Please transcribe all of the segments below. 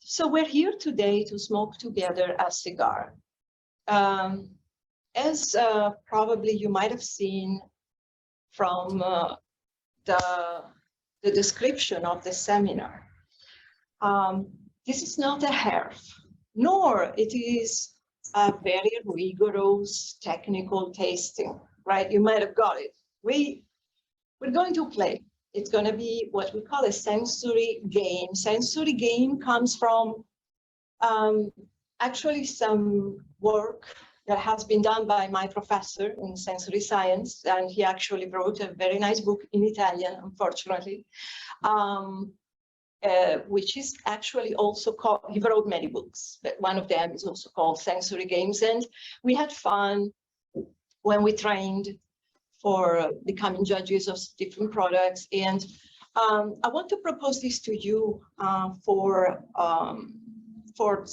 So we're here today to smoke together a cigar. As probably you might have seen from the description of the seminar, this is not a herf, nor it is a very rigorous technical tasting, right? You might have got it. We're going to play. It's going to be what we call a sensory game. Sensory game comes from actually some work that has been done by my professor in sensory science, and he actually wrote a very nice book in Italian, unfortunately, which is actually also called, he wrote many books, but one of them is also called Sensory Games. And we had fun when we trained for becoming judges of different products. And I want to propose this to you for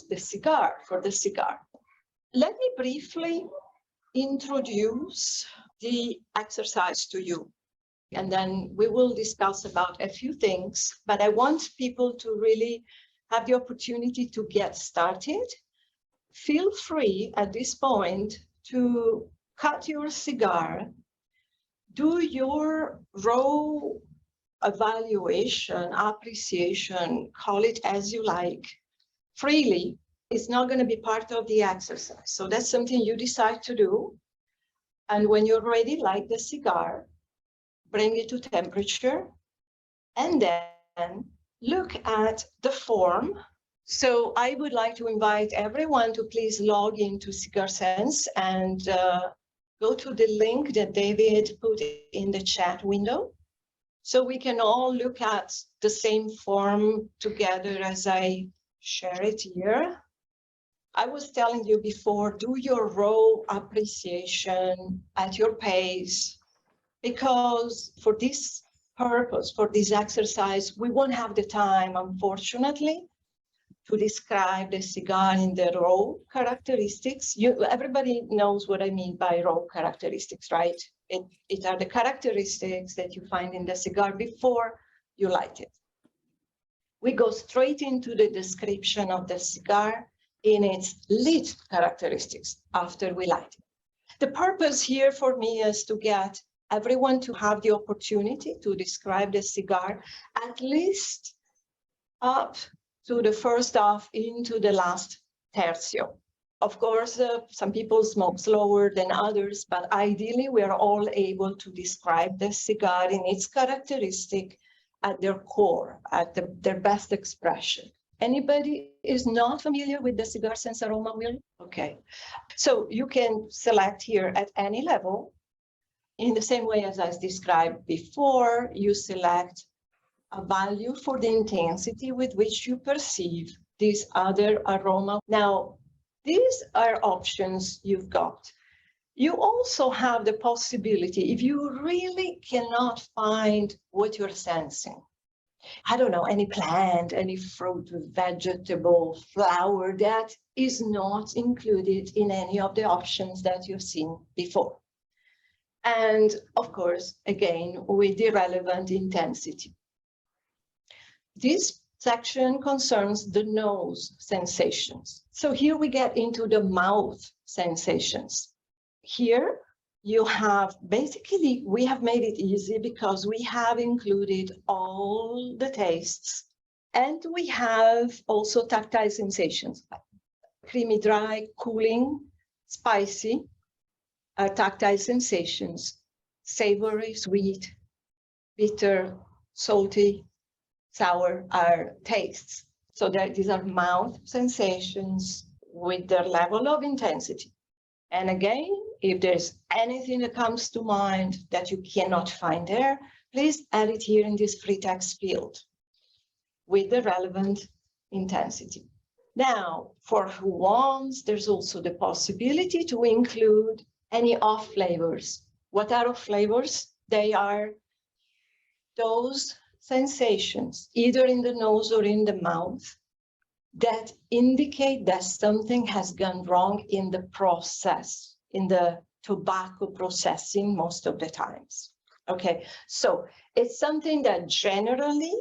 the cigar, Let me briefly introduce the exercise to you, and then we will discuss about a few things, but I want people to really have the opportunity to get started. Feel free at this point to cut your cigar, do your raw evaluation, appreciation, call it as you like, freely. It's not going to be part of the exercise. So that's something you decide to do. And when you're ready, light the cigar, bring it to temperature, and then look at the form. So I would like to invite everyone to please log into Cigar Sense and go to the link that David put in the chat window, so we can all look at the same form together as I share it here. I was telling you before, do your raw appreciation at your pace, because for this purpose, for this exercise, we won't have the time, unfortunately, to describe the cigar in the raw characteristics. Everybody knows what I mean by raw characteristics, right? It are the characteristics that you find in the cigar before you light it. We go straight into the description of the cigar in its lit characteristics after we light it. The purpose here for me is to get everyone to have the opportunity to describe the cigar, at least up to the first half into the last tercio. Of course, some people smoke slower than others, but ideally we are all able to describe the cigar in its characteristic at their core, at their best expression. Anybody is not familiar with the Cigar Sense aroma wheel? Okay, so you can select here at any level. In the same way as I described before, you select a value for the intensity with which you perceive this other aroma. Now, these are options you've got. You also have the possibility, if you really cannot find what you're sensing, I don't know, any plant, any fruit, vegetable, flower that is not included in any of the options that you've seen before. And of course, again, with the relevant intensity. This section concerns the nose sensations. So here we get into the mouth sensations. Here you have, basically, we have made it easy because we have included all the tastes, and we have also tactile sensations, creamy, dry, cooling, spicy are tactile sensations, savory, sweet, bitter, salty, sour are tastes. So these are mouth sensations with their level of intensity. And again, if there's anything that comes to mind that you cannot find there, please add it here in this free text field with the relevant intensity. Now, for who wants, there's also the possibility to include any off flavors. What are off flavors? They are those sensations, either in the nose or in the mouth, that indicate that something has gone wrong in the process, in the tobacco processing most of the times. Okay, so it's something that generally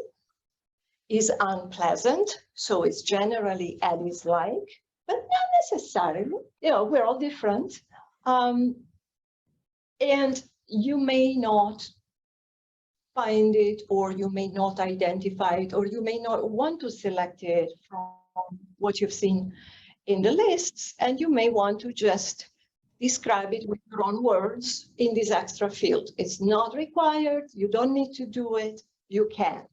is unpleasant, so it's generally a dislike, but not necessarily. You know, we're all different. And you may not find it, or you may not identify it, or you may not want to select it from what you've seen in the lists, and you may want to just describe it with your own words in this extra field. It's not required. You don't need to do it. You can.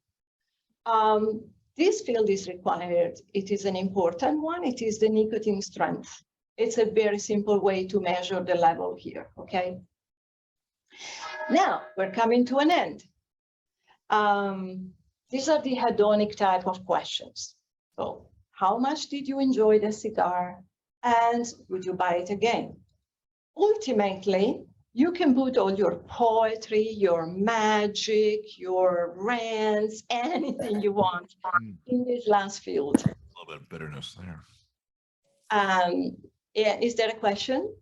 This field is required. It is an important one. It is the nicotine strength. It's a very simple way to measure the level here, okay? Now, we're coming to an end. These are the hedonic type of questions. So, how much did you enjoy the cigar? And would you buy it again? Ultimately, you can put all your poetry, your magic, your rants, anything you want in this last field. A little bit of bitterness there. Yeah, is there a question?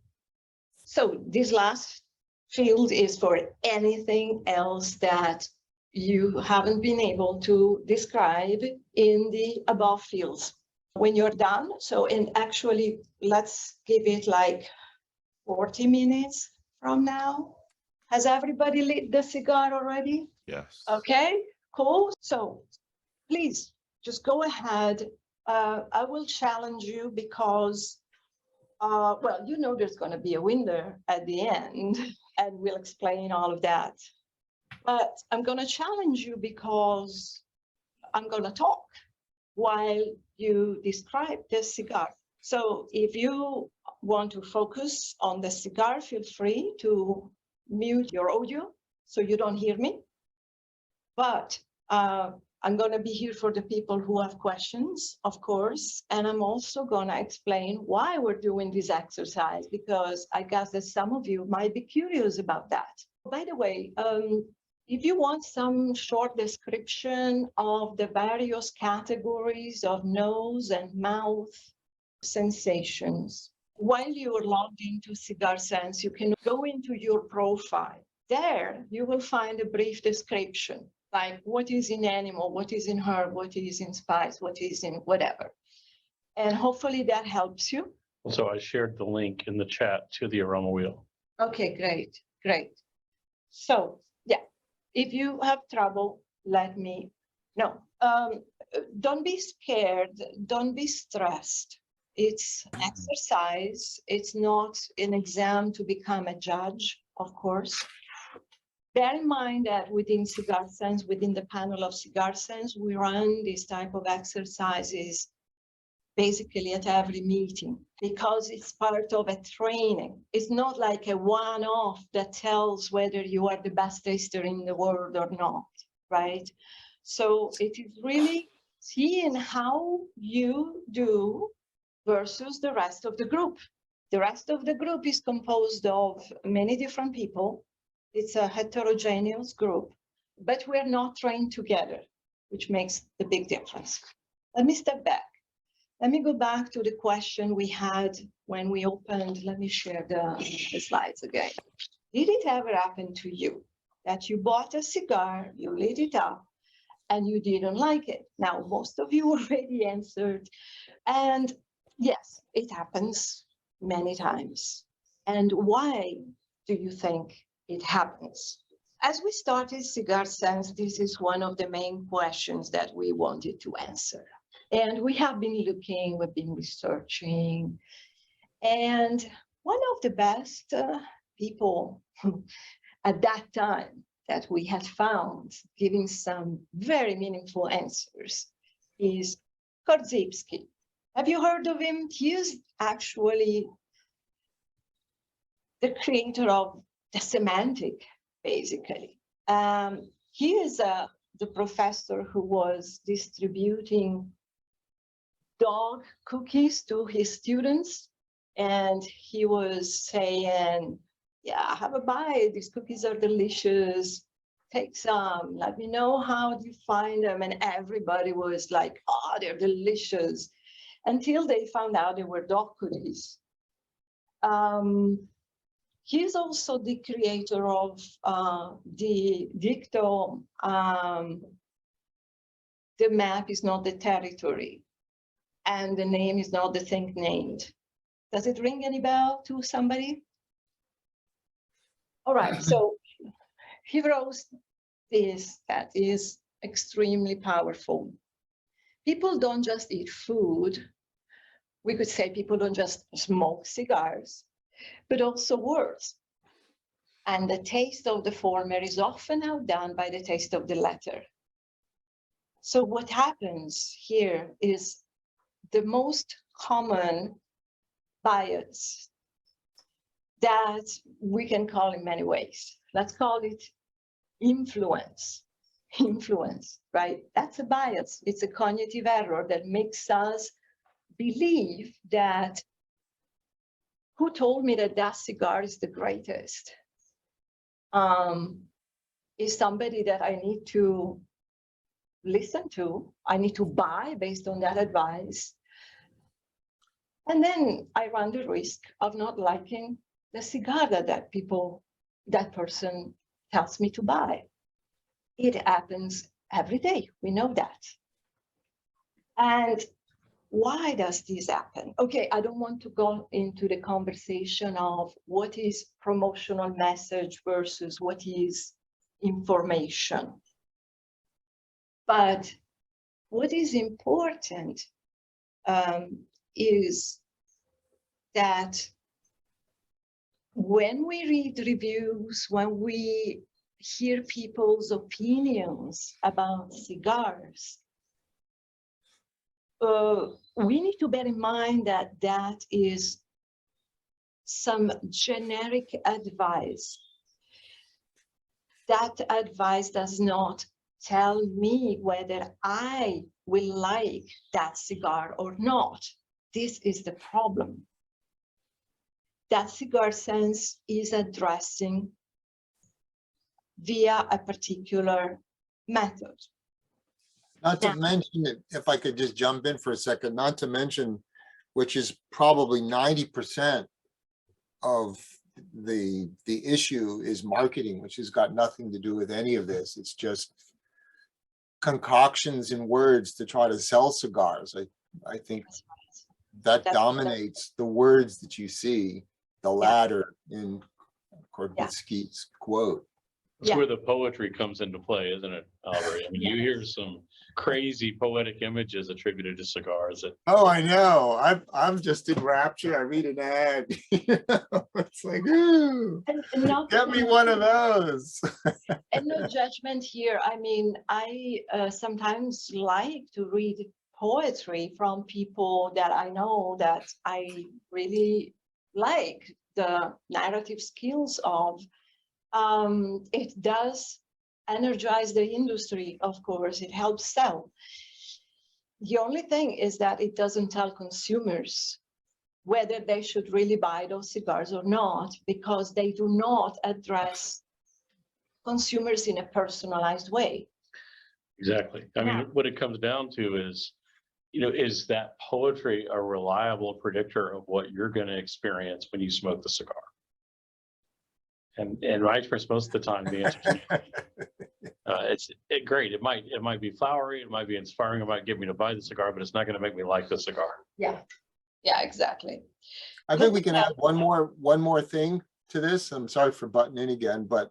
So this last field is for anything else that you haven't been able to describe in the above fields. When you're done, so and actually, let's give it like 40 minutes from now. Has everybody lit the cigar already? Yes. Okay, cool. So please just go ahead. I will challenge you because, well, you know there's going to be a winner at the end, and we'll explain all of that. But I'm going to challenge you because I'm going to talk while you describe the cigar. So if you want to focus on the cigar, feel free to mute your audio so you don't hear me. But I'm going to be here for the people who have questions, of course, and I'm also going to explain why we're doing this exercise, because I guess that some of you might be curious about that. By the way, if you want some short description of the various categories of nose and mouth sensations, while you are logged into Cigar Sense, you can go into your profile. There, you will find a brief description, like what is in animal, what is in herb, what is in spice, what is in whatever. And hopefully that helps you. So I shared the link in the chat to the aroma wheel. Okay, great, great. So, yeah, if you have trouble, let me know. Don't be scared, don't be stressed. It's exercise. It's not an exam to become a judge, of course. Bear in mind that within Cigar Sense, within the panel of Cigar Sense, we run this type of exercises basically at every meeting because it's part of a training. It's not like a one-off that tells whether you are the best taster in the world or not, right? So it is really seeing how you do versus the rest of the group. The rest of the group is composed of many different people. It's a heterogeneous group, but we're not trained together, which makes the big difference. Let me step back. Let me go back to the question we had when we opened. Let me share the slides again. Did it ever happen to you that you bought a cigar, you lit it up, and you didn't like it? Now, most of you already answered. And yes, it happens many times. And why do you think it happens? As we started Cigar Sense, this is one of the main questions that we wanted to answer. And we have been looking, we've been researching. And one of the best people at that time that we had found giving some very meaningful answers is Korzybski. Have you heard of him? He is actually the creator of the semantic, basically. He is the professor who was distributing dog cookies to his students. And he was saying, yeah, have a bite. These cookies are delicious. Take some. Let me know how you find them. And everybody was like, oh, they're delicious. Until they found out they were dog cookies. He's also the creator of the dicto the map is not the territory, and the name is not the thing named. Does it ring any bell to somebody? All right, so he wrote this that is extremely powerful. People don't just eat food. We could say people don't just smoke cigars, but also words. And the taste of the former is often outdone by the taste of the latter. So what happens here is the most common bias that we can call in many ways. Let's call it influence. Influence, right? That's a bias. It's a cognitive error that makes us believe that who told me that that cigar is the greatest? Is somebody that I need to listen to, I need to buy based on that advice. And then I run the risk of not liking the cigar that person tells me to buy. It happens every day, we know that. And why does this happen? Okay, I don't want to go into the conversation of what is promotional message versus what is information. But what is important is that when we read reviews, when we hear people's opinions about cigars, we need to bear in mind that that is some generic advice. That advice does not tell me whether I will like that cigar or not. This is the problem. That Cigar Sense is addressing via a particular method. Not to mention, if I could just jump in for a second, not to mention, which is probably 90% of the issue is marketing, which has got nothing to do with any of this. It's just concoctions in words to try to sell cigars. I think that dominates the words that you see, the latter in Korbitsky's quote. That's where the poetry comes into play, isn't it, Aubrey? I mean, you hear some crazy poetic images attributed to cigars. Oh, I know. I'm just in rapture. I read an ad. It's like, ooh, get me one of those. And no judgment here. I mean, I sometimes like to read poetry from people that I know that I really like the narrative skills of. It does energize the industry, of course, it helps sell. The only thing is that it doesn't tell consumers whether they should really buy those cigars or not, because they do not address consumers in a personalized way. Exactly. I mean, what it comes down to is, is that poetry a reliable predictor of what you're going to experience when you smoke the cigar? And my experience, most of the time, the answer is no. It's great. It might be flowery. It might be inspiring. It might get me to buy the cigar, but it's not going to make me like the cigar. Yeah, exactly. I think we can add one more thing to this. I'm sorry for butting in again, but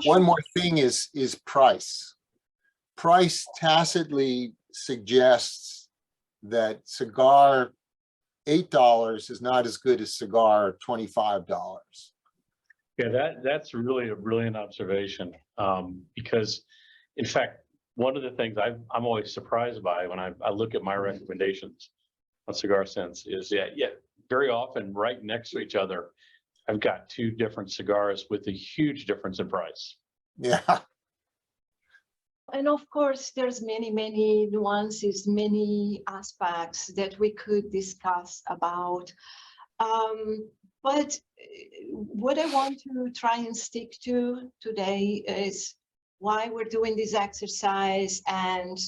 one more thing is price. Price tacitly suggests that cigar $8 is not as good as cigar $25. Yeah, that's really a brilliant observation, because, in fact, one of the things I'm always surprised by when I look at my recommendations on Cigar Sense is very often right next to each other, I've got two different cigars with a huge difference in price. Yeah. And of course, there's many nuances, many aspects that we could discuss about. But what I want to try and stick to today is why we're doing this exercise and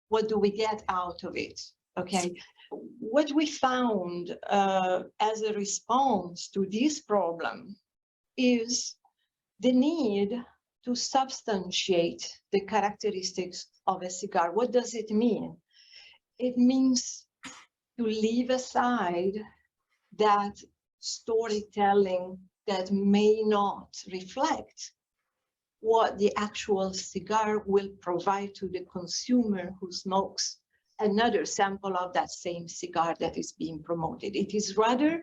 what do we get out of it, okay? What we found as a response to this problem is the need to substantiate the characteristics of a cigar. What does it mean? It means to leave aside that storytelling that may not reflect what the actual cigar will provide to the consumer who smokes another sample of that same cigar that is being promoted. It is rather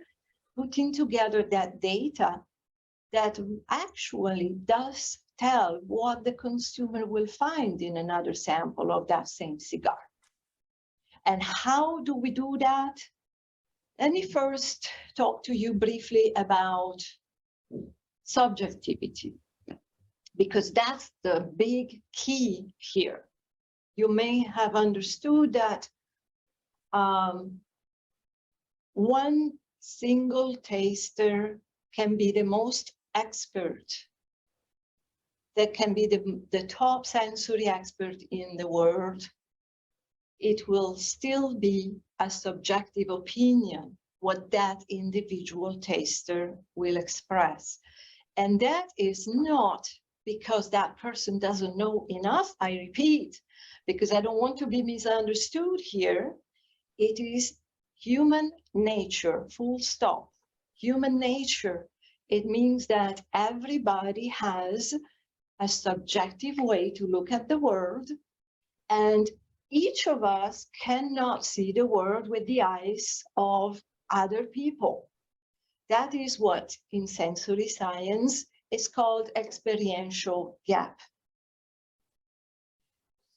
putting together that data that actually does tell what the consumer will find in another sample of that same cigar. And how do we do that? Let me first talk to you briefly about subjectivity, because that's the big key here. You may have understood that one single taster can be the most expert, that can be the top sensory expert in the world. It will still be a subjective opinion, what that individual taster will express. And that is not because that person doesn't know enough, I repeat, because I don't want to be misunderstood here. It is human nature, full stop. Human nature. It means that everybody has a subjective way to look at the world, and each of us cannot see the world with the eyes of other people. That is what in sensory science is called experiential gap.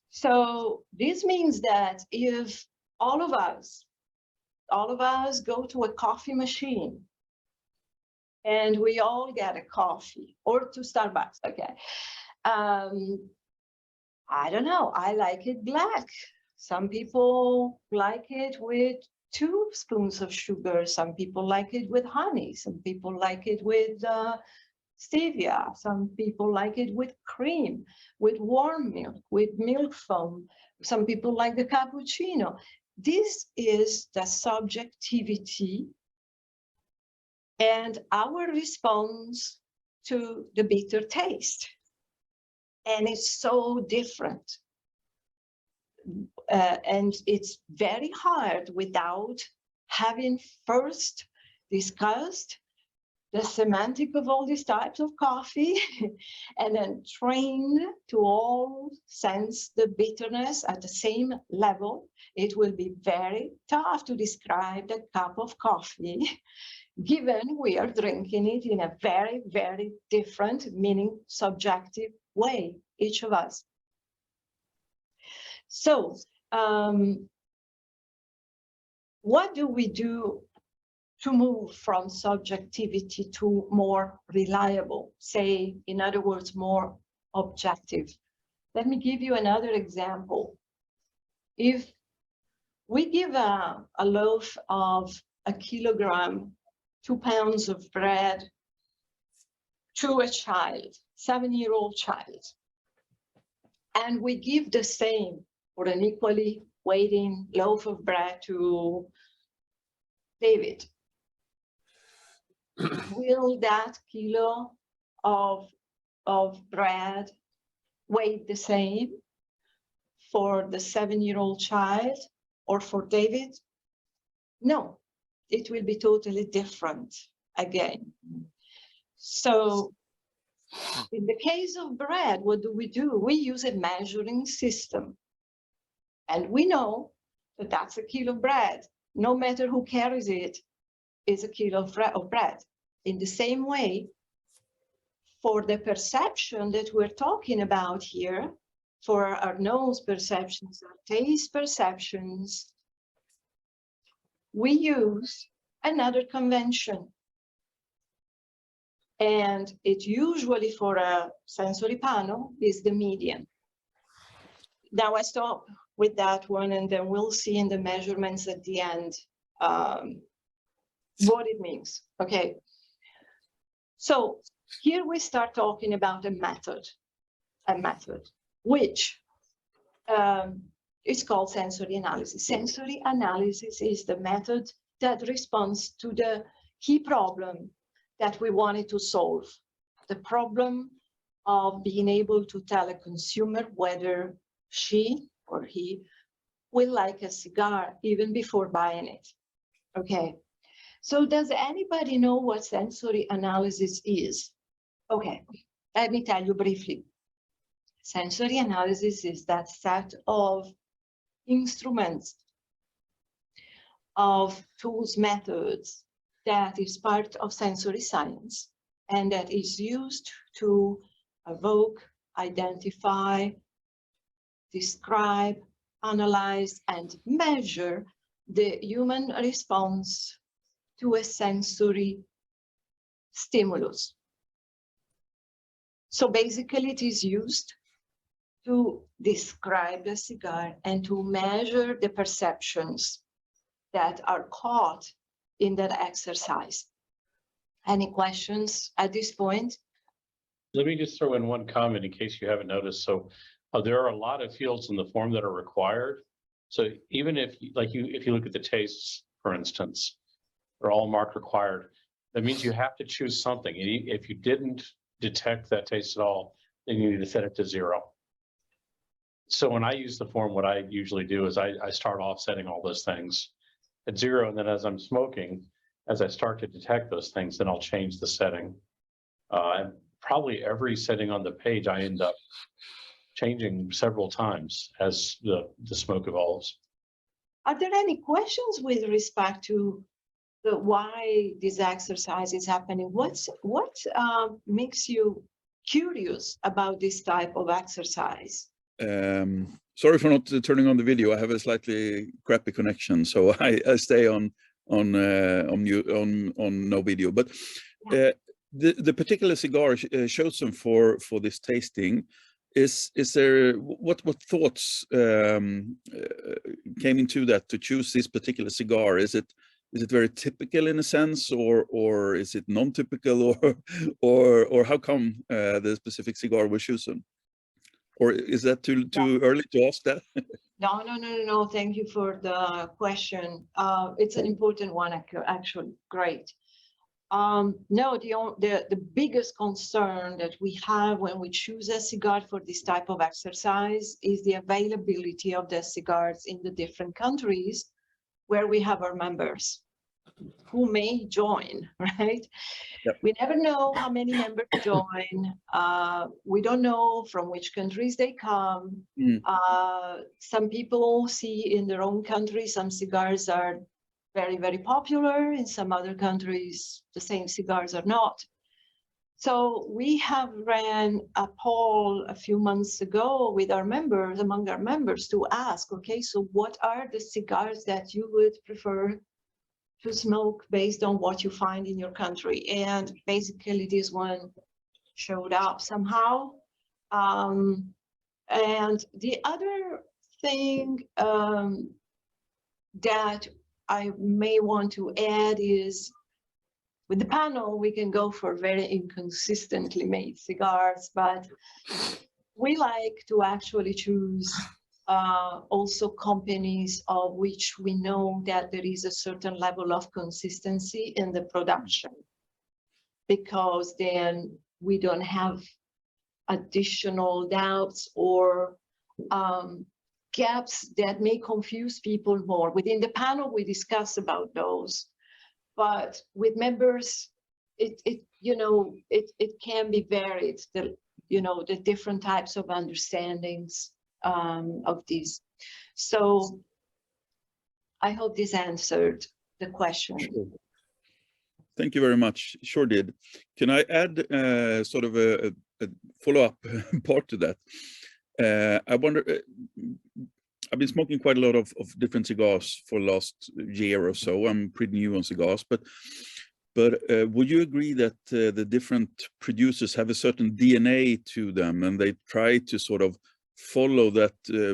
So this means that if all of us go to a coffee machine and we all get a coffee, or to Starbucks, okay. I don't know, I like it black. Some people like it with 2 spoons of sugar. Some people like it with honey. Some people like it with stevia. Some people like it with cream, with warm milk, with milk foam. Some people like the cappuccino. This is the subjectivity and our response to the bitter taste. And it's so different. And it's very hard without having first discussed the semantic of all these types of coffee and then trained to all sense the bitterness at the same level. It will be very tough to describe that cup of coffee given we are drinking it in a very, very different, meaning subjective way, each of us. So what do we do to move from subjectivity to more reliable, say, in other words, more objective? Let me give you another example. If we give a loaf of a kilogram, 2 pounds of bread to a child, 7-year-old child, and we give the same or an equally weighting loaf of bread to David, will that kilo of bread weigh the same for the 7-year-old child or for David? No, it will be totally different again. So in the case of bread, what do? We use a measuring system. And we know that that's a kilo of bread. No matter who carries it, is a kilo of bread. In the same way, for the perception that we're talking about here, for our nose perceptions, our taste perceptions, we use another convention. And it usually, for a sensory panel, is the median. Now I stop with that one, and then we'll see in the measurements at the end what it means. Okay. So here we start talking about a method which is called sensory analysis. Sensory analysis is the method that responds to the key problem that we wanted to solve. The problem of being able to tell a consumer whether she or he will like a cigar even before buying it. Okay, so does anybody know what sensory analysis is? Okay, let me tell you briefly. Sensory analysis is that set of instruments, of tools, methods that is part of sensory science and that is used to evoke, identify, describe, analyze, and measure the human response to a sensory stimulus. So basically it is used to describe the cigar and to measure the perceptions that are caught in that exercise. Any questions at this point? Let me just throw in one comment in case you haven't noticed. So there are a lot of fields in the form that are required. So even if if you look at the tastes, for instance, they're all marked required. That means you have to choose something. If you didn't detect that taste at all, then you need to set it to 0. So when I use the form, what I usually do is I start off setting all those things at 0. And then as I'm smoking, as I start to detect those things, then I'll change the setting. And probably every setting on the page, I end up changing several times as the smoke evolves. Are there any questions with respect to why this exercise is happening? What makes you curious about this type of exercise? Sorry for not turning on the video. I have a slightly crappy connection, so I stay on no video. But the particular cigar chosen for this tasting, is there what thoughts came into that to choose this particular cigar? Is it very typical in a sense, or is it non-typical, or how come the specific cigar was chosen? Or is that too early to ask that? No. Thank you for the question. It's an important one, actually. Great. No, the biggest concern that we have when we choose a cigar for this type of exercise is the availability of the cigars in the different countries where we have our members who may join, right? Yep. We never know how many members join. We don't know from which countries they come. Some people see in their own country, some cigars are very, very popular. In some other countries, the same cigars are not. So we have ran a poll a few months ago with our members, among our members, to ask, okay, so what are the cigars that you would prefer to smoke based on what you find in your country? And basically this one showed up somehow. And the other thing that I may want to add is, with the panel, we can go for very inconsistently made cigars, but we like to actually choose also companies of which we know that there is a certain level of consistency in the production, because then we don't have additional doubts or gaps that may confuse people more. Within the panel, we discuss about those, but with members, it can be varied. The different types of understandings of these. So I hope this answered the question. Sure. Thank you very much. Sure did. Can I add sort of a follow-up part to that? I wonder, I've been smoking quite a lot of different cigars for the last year or so. I'm pretty new on cigars, but would you agree that the different producers have a certain DNA to them, and they try to sort of follow that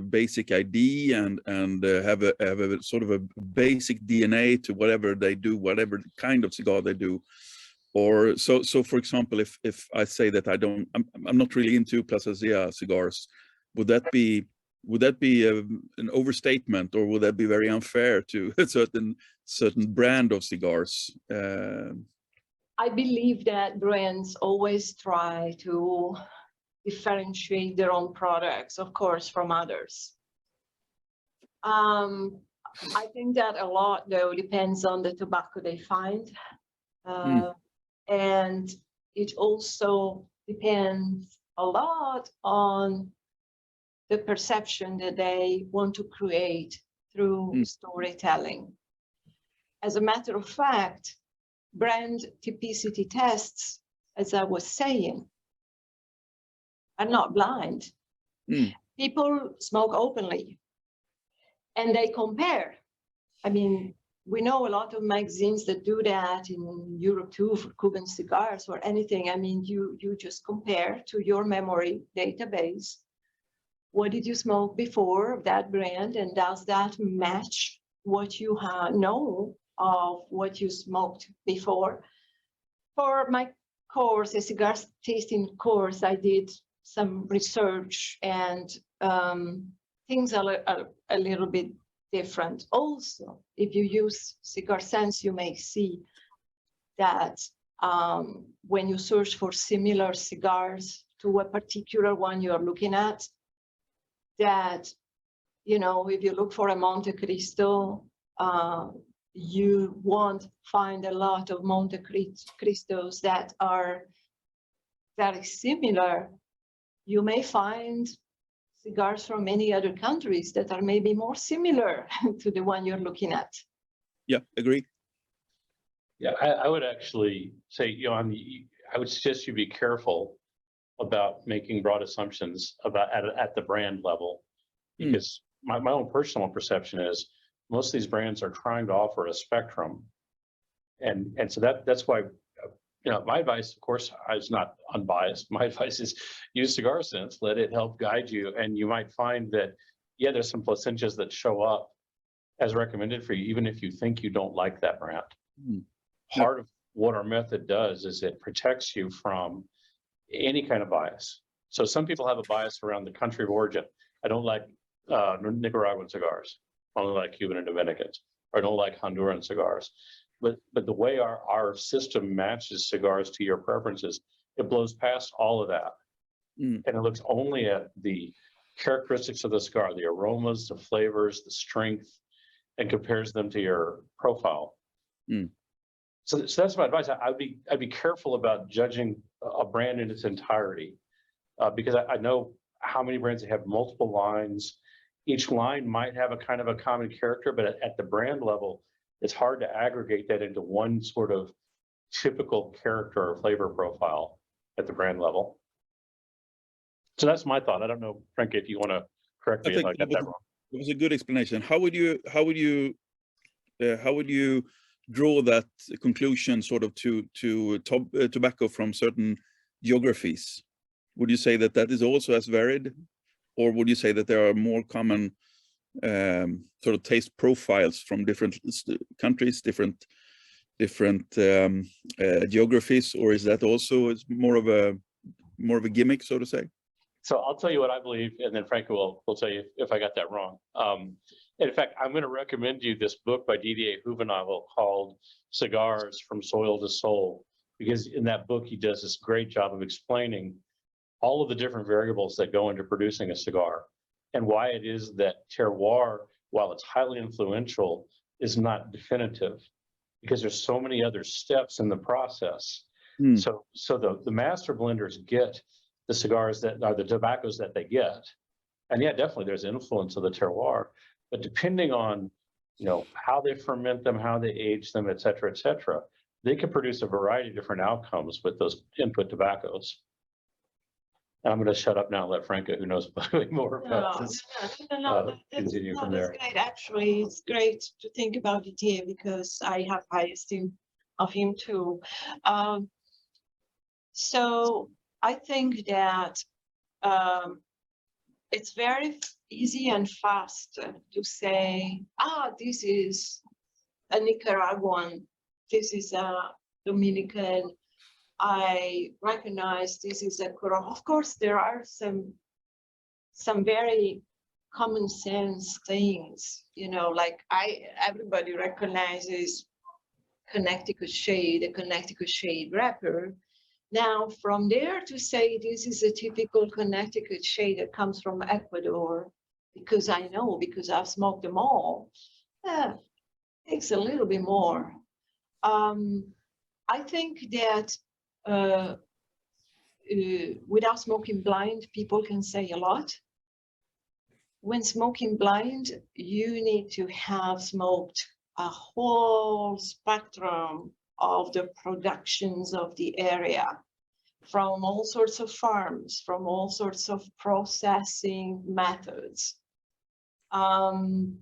basic ID and have a sort of a basic DNA to whatever they do, whatever kind of cigar they do? Or so for example, if I say that I'm not really into Plasencia cigars, would that be an overstatement, or would that be very unfair to a certain brand of cigars? I believe that brands always try to differentiate their own products, of course, from others. I think that a lot, though, depends on the tobacco they find. And it also depends a lot on the perception that they want to create through storytelling. As a matter of fact, brand typicity tests, as I was saying, are not blind. People smoke openly and they compare. I mean, we know a lot of magazines that do that in Europe too, for Cuban cigars or anything. I mean, you just compare to your memory database. What did you smoke before of that brand, and does that match what you know of what you smoked before? For my course, a cigar tasting course, I did some research, and things are a little bit different. Also, if you use Cigar Sense, you may see that when you search for similar cigars to a particular one you're looking at, that, you know, if you look for a Monte Cristo, you won't find a lot of Monte Cristos that are very similar. You may find cigars from many other countries that are maybe more similar to the one you're looking at. Yeah, agree. Yeah, I would actually say, you know, I would suggest you be careful about making broad assumptions about at the brand level, because my own personal perception is most of these brands are trying to offer a spectrum, and so that's why, you know, my advice, of course, is not unbiased. My advice is use Cigar Sense, let it help guide you, and you might find that, yeah, there's some Plasencias that show up as recommended for you, even if you think you don't like that brand. Part of what our method does is it protects you from any kind of bias. So some people have a bias around the country of origin. I don't like Nicaraguan cigars. I only like Cuban and Dominicans, or I don't like Honduran cigars. But the way our system matches cigars to your preferences, it blows past all of that. And it looks only at the characteristics of the cigar, the aromas, the flavors, the strength, and compares them to your profile. So that's my advice. I'd be careful about judging a brand in its entirety, because I know how many brands that have multiple lines. Each line might have a kind of a common character, but at the brand level, it's hard to aggregate that into one sort of typical character or flavor profile at the brand level. So that's my thought. I don't know, Frank, if you want to correct me if I got that wrong. It was a good explanation. How would you draw that conclusion sort of to tobacco from certain geographies? Would you say that that is also as varied, or would you say that there are more common sort of taste profiles from different countries, different geographies, or is that also more of a gimmick, so to say? So I'll tell you what I believe, and then Frank will tell you if I got that wrong. In fact, I'm going to recommend you this book by Didier Juvenal called Cigars from Soil to Soul, because in that book, he does this great job of explaining all of the different variables that go into producing a cigar, and why it is that terroir, while it's highly influential, is not definitive, because there's so many other steps in the process. So the master blenders get the cigars that are the tobaccos that they get. And yeah, definitely there's influence of the terroir, but depending on, you know, how they ferment them, how they age them, et cetera, they can produce a variety of different outcomes with those input tobaccos. And I'm going to shut up now and let Franca, who knows more about this, continue from there. That's great. Actually, it's great to think about it here, because I have high esteem of him too. So I think that it's very easy and fast to say, this is a Nicaraguan, this is a Dominican, I recognize this is a Corona. Of course, there are some very common sense things, you know, like everybody recognizes Connecticut shade, a Connecticut shade wrapper. Now, from there to say this is a typical Connecticut shade that comes from Ecuador, because I know, because I've smoked them all, takes a little bit more. I think that without smoking blind, people can say a lot. When smoking blind, you need to have smoked a whole spectrum of the productions of the area, from all sorts of farms, from all sorts of processing methods. And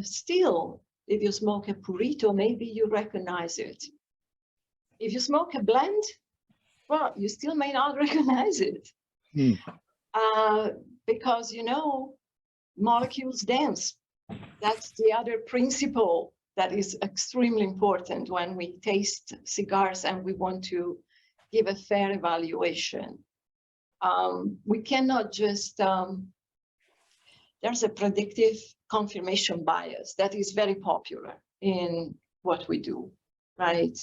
still, if you smoke a purito, maybe you recognize it. If you smoke a blend, well, you still may not recognize it. Because, you know, molecules dance. That's the other principle that is extremely important when we taste cigars and we want to give a fair evaluation. We cannot just, there's a predictive confirmation bias that is very popular in what we do, right?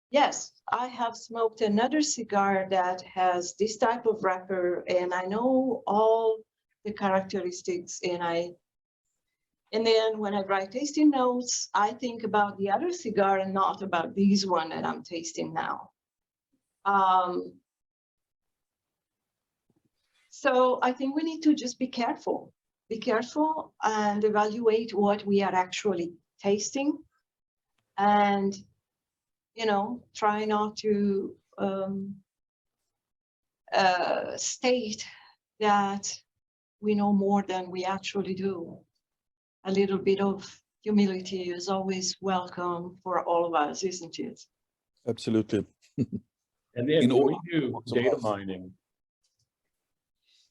Yes, I have smoked another cigar that has this type of wrapper, and I know all the characteristics, and then when I write tasting notes, I think about the other cigar and not about this one that I'm tasting now. So I think we need to just be careful and evaluate what we are actually tasting, and, you know, try not to state that we know more than we actually do. A little bit of humility is always welcome for all of us, isn't it? Absolutely. And then when we do data mining.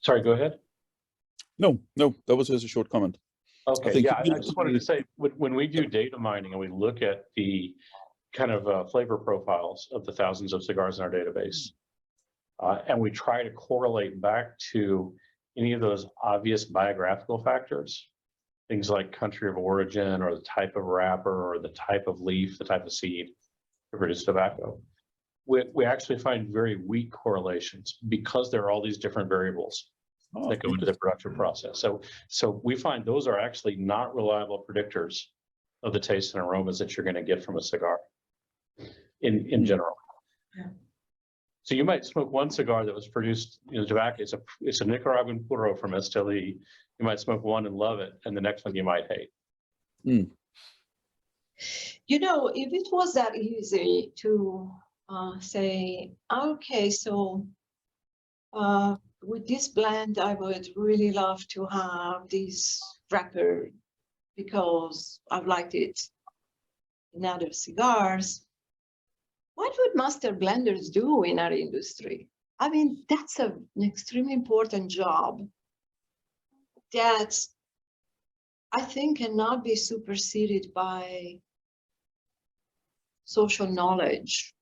Sorry, go ahead. No, that was just a short comment. Okay, yeah, I just wanted to say, when we do data mining and we look at the kind of flavor profiles of the thousands of cigars in our database, and we try to correlate back to any of those obvious biographical factors, things like country of origin or the type of wrapper or the type of leaf, the type of seed to produce tobacco, we actually find very weak correlations because there are all these different variables that go into the production process. So we find those are actually not reliable predictors of the taste and aromas that you're going to get from a cigar in general. Yeah. So you might smoke one cigar that was produced in tobacco. It's a Nicaraguan puro from Esteli. You might smoke one and love it, and the next one you might hate. You know, if it was that easy to say, okay, so with this blend, I would really love to have this wrapper because I've liked it in other cigars. What would master blenders do in our industry? I mean, that's an extremely important job that I think cannot be superseded by social knowledge,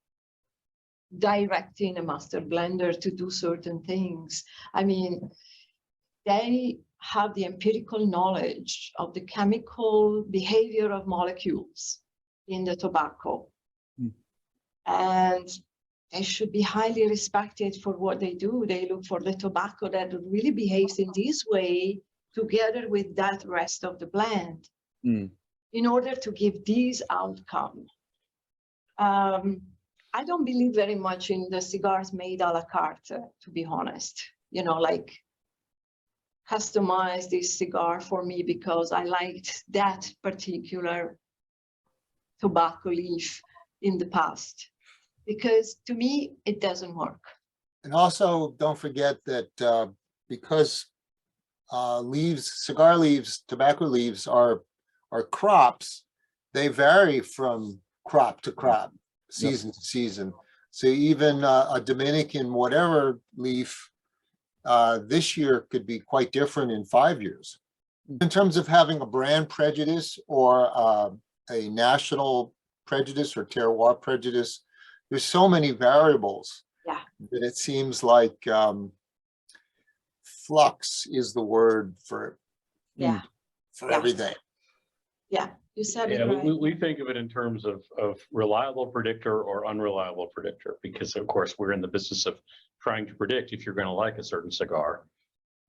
directing a master blender to do certain things. I mean, they have the empirical knowledge of the chemical behavior of molecules in the tobacco. And they should be highly respected for what they do. They look for the tobacco that really behaves in this way together with that rest of the blend in order to give these outcomes. I don't believe very much in the cigars made a la carte, to be honest. You know, like customize this cigar for me because I liked that particular tobacco leaf in the past. Because to me, it doesn't work. And also, don't forget that because cigar leaves, tobacco leaves are crops, they vary from crop to crop, season to season. So even a Dominican whatever leaf this year could be quite different in 5 years. In terms of having a brand prejudice or a national prejudice or terroir prejudice, there's so many variables that it seems like flux is the word for everything. Yeah. You said Yeah, it right. we think of it in terms of reliable predictor or unreliable predictor, because of course we're in the business of trying to predict if you're going to like a certain cigar.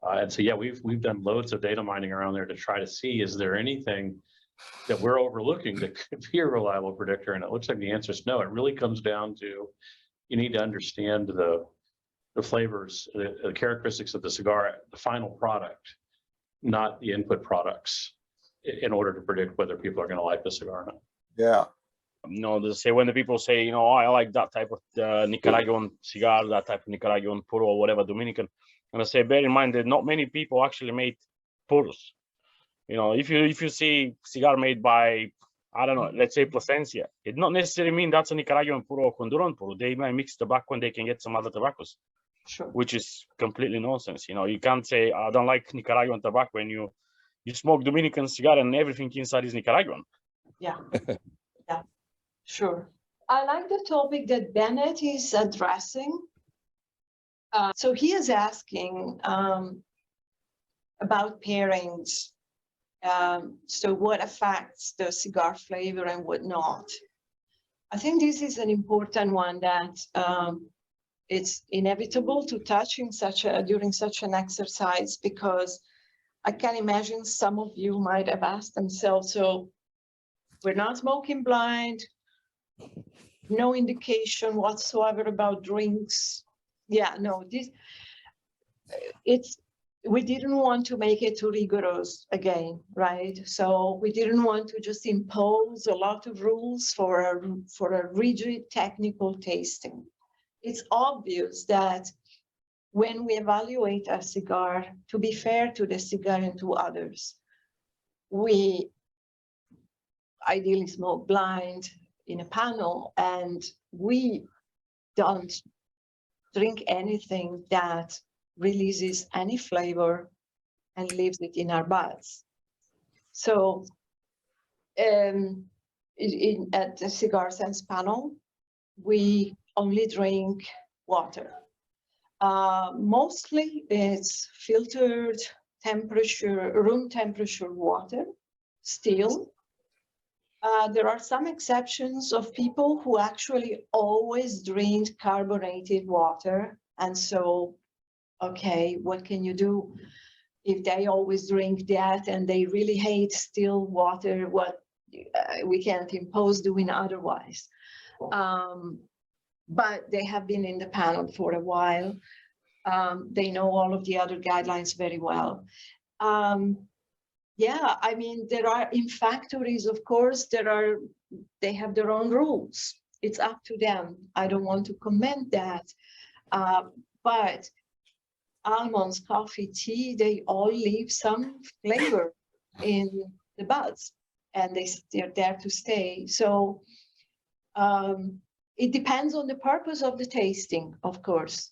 And so, yeah, we've done loads of data mining around there to try to see, is there anything that we're overlooking that could be a reliable predictor? And it looks like the answer is no. It really comes down to, you need to understand the flavors, the characteristics of the cigar, the final product, not the input products, in order to predict whether people are going to like the cigar or not. Yeah. They say when the people say, oh, I like that type of Nicaraguan cigar, that type of Nicaraguan puro or whatever, Dominican. And I say, bear in mind that not many people actually made puros. If you see cigar made by, I don't know, let's say Plasencia, it not necessarily mean that's a Nicaraguan puro or Honduran puro. They might mix tobacco and they can get some other tobaccos, Sure. which is completely nonsense. You can't say, I don't like Nicaraguan tobacco when you smoke Dominican cigar and everything inside is Nicaraguan. Yeah. Yeah, sure. I like the topic that Bennett is addressing. So he is asking about pairings. So what affects the cigar flavor and what not? I think this is an important one that it's inevitable to touch in during such an exercise, because I can imagine some of you might have asked themselves, so we're not smoking blind, no indication whatsoever about drinks. Yeah, no, we didn't want to make it too rigorous again, right? So we didn't want to just impose a lot of rules for a rigid technical tasting. It's obvious that when we evaluate a cigar, to be fair to the cigar and to others, we ideally smoke blind in a panel, and we don't drink anything that releases any flavor and leaves it in our buds. So at the Cigar Sense panel, we only drink water. Mostly it's filtered room temperature water, still. There are some exceptions of people who actually always drink carbonated water. And so, okay, what can you do if they always drink that and they really hate still water? We can't impose doing otherwise. But they have been in the panel for a while. They know all of the other guidelines very well. Yeah, I mean, there are, in factories, of course, they have their own rules. It's up to them. I don't want to comment that. But almonds, coffee, tea, they all leave some flavor in the buds, and they're there to stay. So it depends on the purpose of the tasting, of course.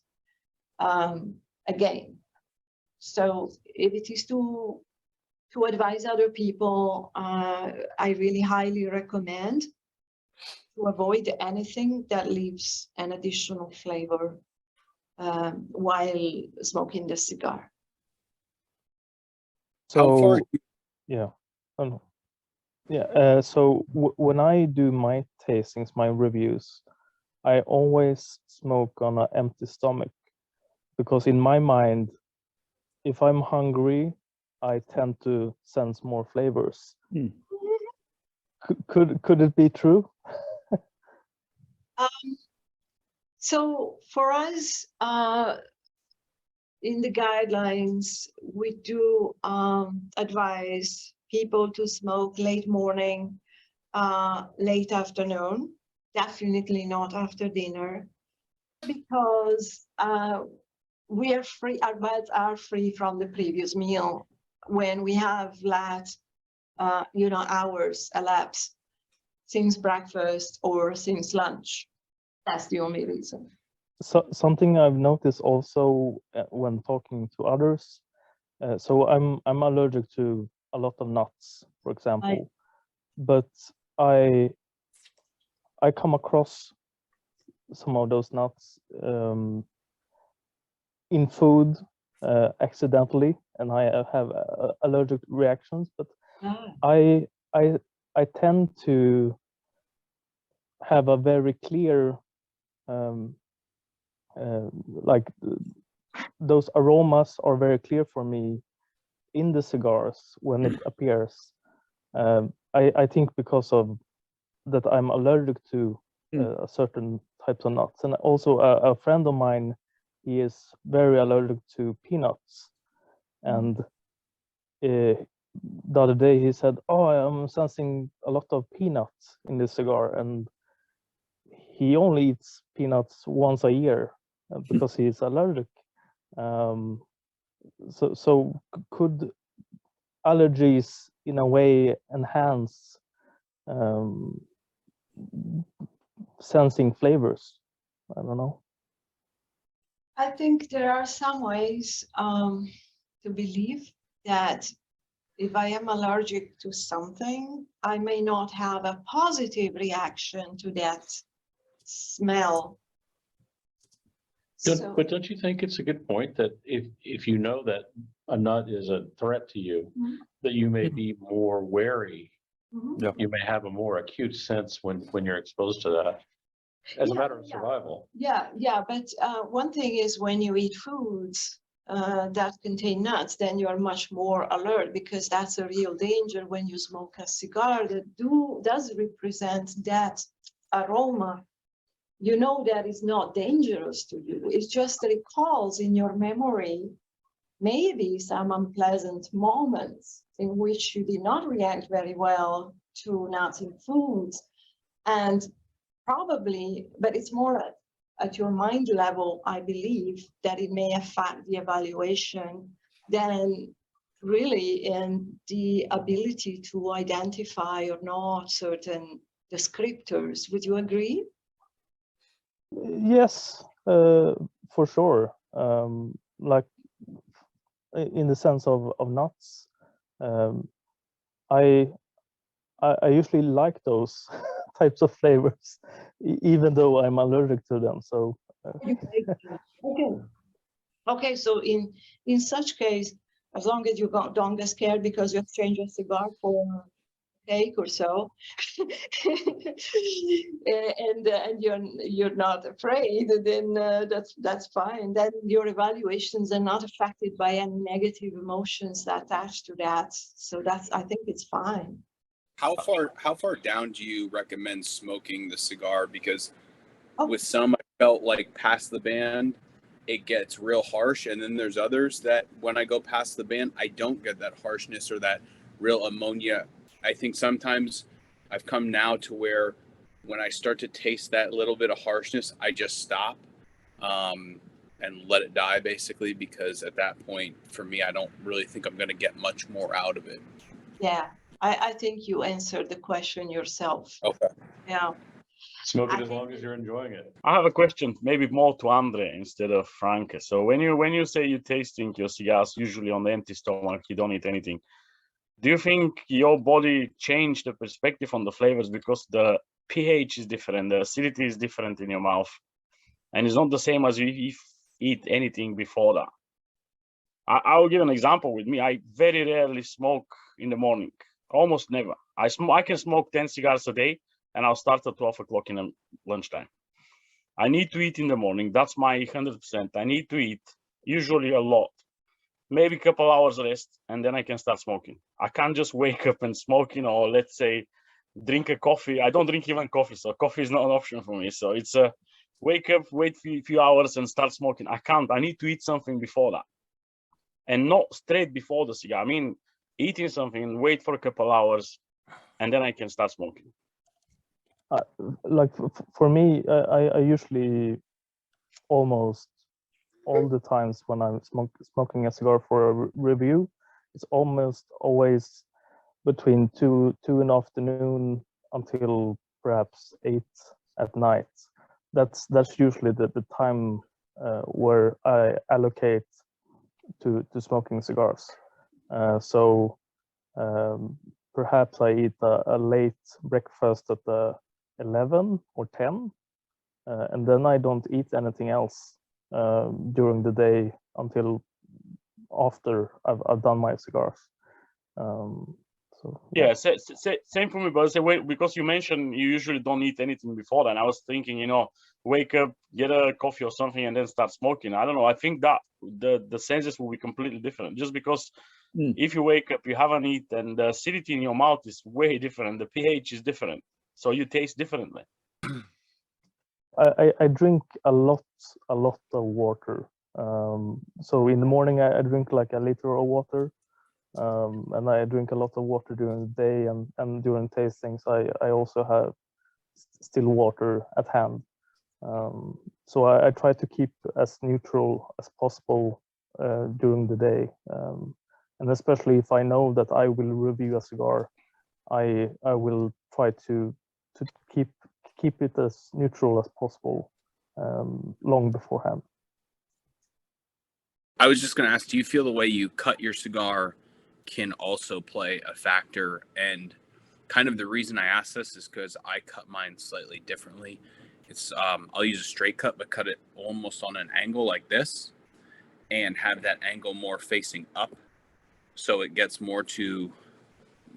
Again, so if it is to advise other people, I really highly recommend to avoid anything that leaves an additional flavor while smoking the cigar. How far? So, yeah, oh no. Yeah, so when I do my tastings, my reviews, I always smoke on an empty stomach, because in my mind, if I'm hungry, I tend to sense more flavors. Could it be true? So for us, in the guidelines, we do advise people to smoke late morning, late afternoon, definitely not after dinner, because we are free, our buds are free from the previous meal when we have let hours elapse since breakfast or since lunch. That's the only reason. So something I've noticed also when talking to others. So I'm allergic to a lot of nuts, for example, but I come across some of those nuts in food accidentally, and I have allergic reactions. But I I tend to have a very clear, like those aromas are very clear for me in the cigars when it appears. I think because of that I'm allergic to certain types of nuts, and also a friend of mine, he is very allergic to peanuts, and the other day he said, "Oh, I'm sensing a lot of peanuts in this cigar," and he only eats peanuts once a year because he's allergic. So could allergies in a way enhance sensing flavors? I don't know. I think there are some ways to believe that if I am allergic to something, I may not have a positive reaction to that smell. So, But don't you think it's a good point that if you know that a nut is a threat to you, Mhm. that you may be more wary, mhm. you may have a more acute sense when you're exposed to that as a Yeah, matter of yeah. survival. Yeah, but one thing is when you eat foods that contain nuts, then you are much more alert because that's a real danger when you smoke a cigar that does represent that aroma. You know that is not dangerous to you. It just recalls in your memory maybe some unpleasant moments in which you did not react very well to nuts in foods. And probably, but it's more at your mind level, I believe, that it may affect the evaluation than really in the ability to identify or not certain descriptors. Would you agree? Yes, for sure. Like in the sense of nuts, I usually like those types of flavors, even though I'm allergic to them. So Okay. Okay, so in such case, as long as you don't get scared because you exchange a cigar for cake or so, and you're not afraid, then that's fine. Then your evaluations are not affected by any negative emotions that attach to that. So I think it's fine. How far down do you recommend smoking the cigar? Because Oh. with some, I felt like past the band, it gets real harsh, and then there's others that when I go past the band, I don't get that harshness or that real ammonia. I think sometimes I've come now to where when I start to taste that little bit of harshness, I just stop and let it die, basically, because at that point, for me, I don't really think I'm going to get much more out of it. Yeah, I think you answered the question yourself. Okay. Yeah. Smoke it I as long think- as you're enjoying it. I have a question, maybe more to Andre instead of Frank. So when you say you're tasting your cigars usually on the empty stomach, you don't eat anything. Do you think your body changed the perspective on the flavors because the pH is different, the acidity is different in your mouth, and it's not the same as if eat anything before that? I will give an example with me. I very rarely smoke in the morning, almost never. I can smoke 10 cigars a day, and I'll start at 12 o'clock in the lunchtime. I need to eat in the morning. That's my 100%. I need to eat, usually a lot. Maybe a couple hours rest, and then I can start smoking. I can't just wake up and smoke, or let's say drink a coffee. I don't drink even coffee, so coffee is not an option for me. So it's a wake up, wait a few hours and start smoking. I can't. I need to eat something before that. And not straight before the cigar. I mean, eating something, wait for a couple hours, and then I can start smoking. like for me, I usually almost all the times when I'm smoking a cigar for a review, it's almost always between 2 in the afternoon until perhaps 8 at night. That's usually the time where I allocate to smoking cigars. So perhaps I eat a late breakfast at 11 or 10, and then I don't eat anything else during the day until after I've done my cigars. So Yeah, same for me, but I say, wait, because you mentioned you usually don't eat anything before then. I was thinking, you know, wake up, get a coffee or something, and then start smoking. I don't know. I think that the senses will be completely different. Just because if you wake up, you haven't eaten, and the acidity in your mouth is way different. The pH is different, so you taste differently. I drink a lot of water. So in the morning I drink like a liter of water. And I drink a lot of water during the day, and during tastings I also have still water at hand. So I try to keep as neutral as possible during the day, and especially if I know that I will review a cigar, I will try to keep it as neutral as possible long beforehand. I was just going to ask, do you feel the way you cut your cigar can also play a factor? And kind of the reason I ask this is because I cut mine slightly differently. It's I'll use a straight cut, but cut it almost on an angle like this, and have that angle more facing up, so it gets more to,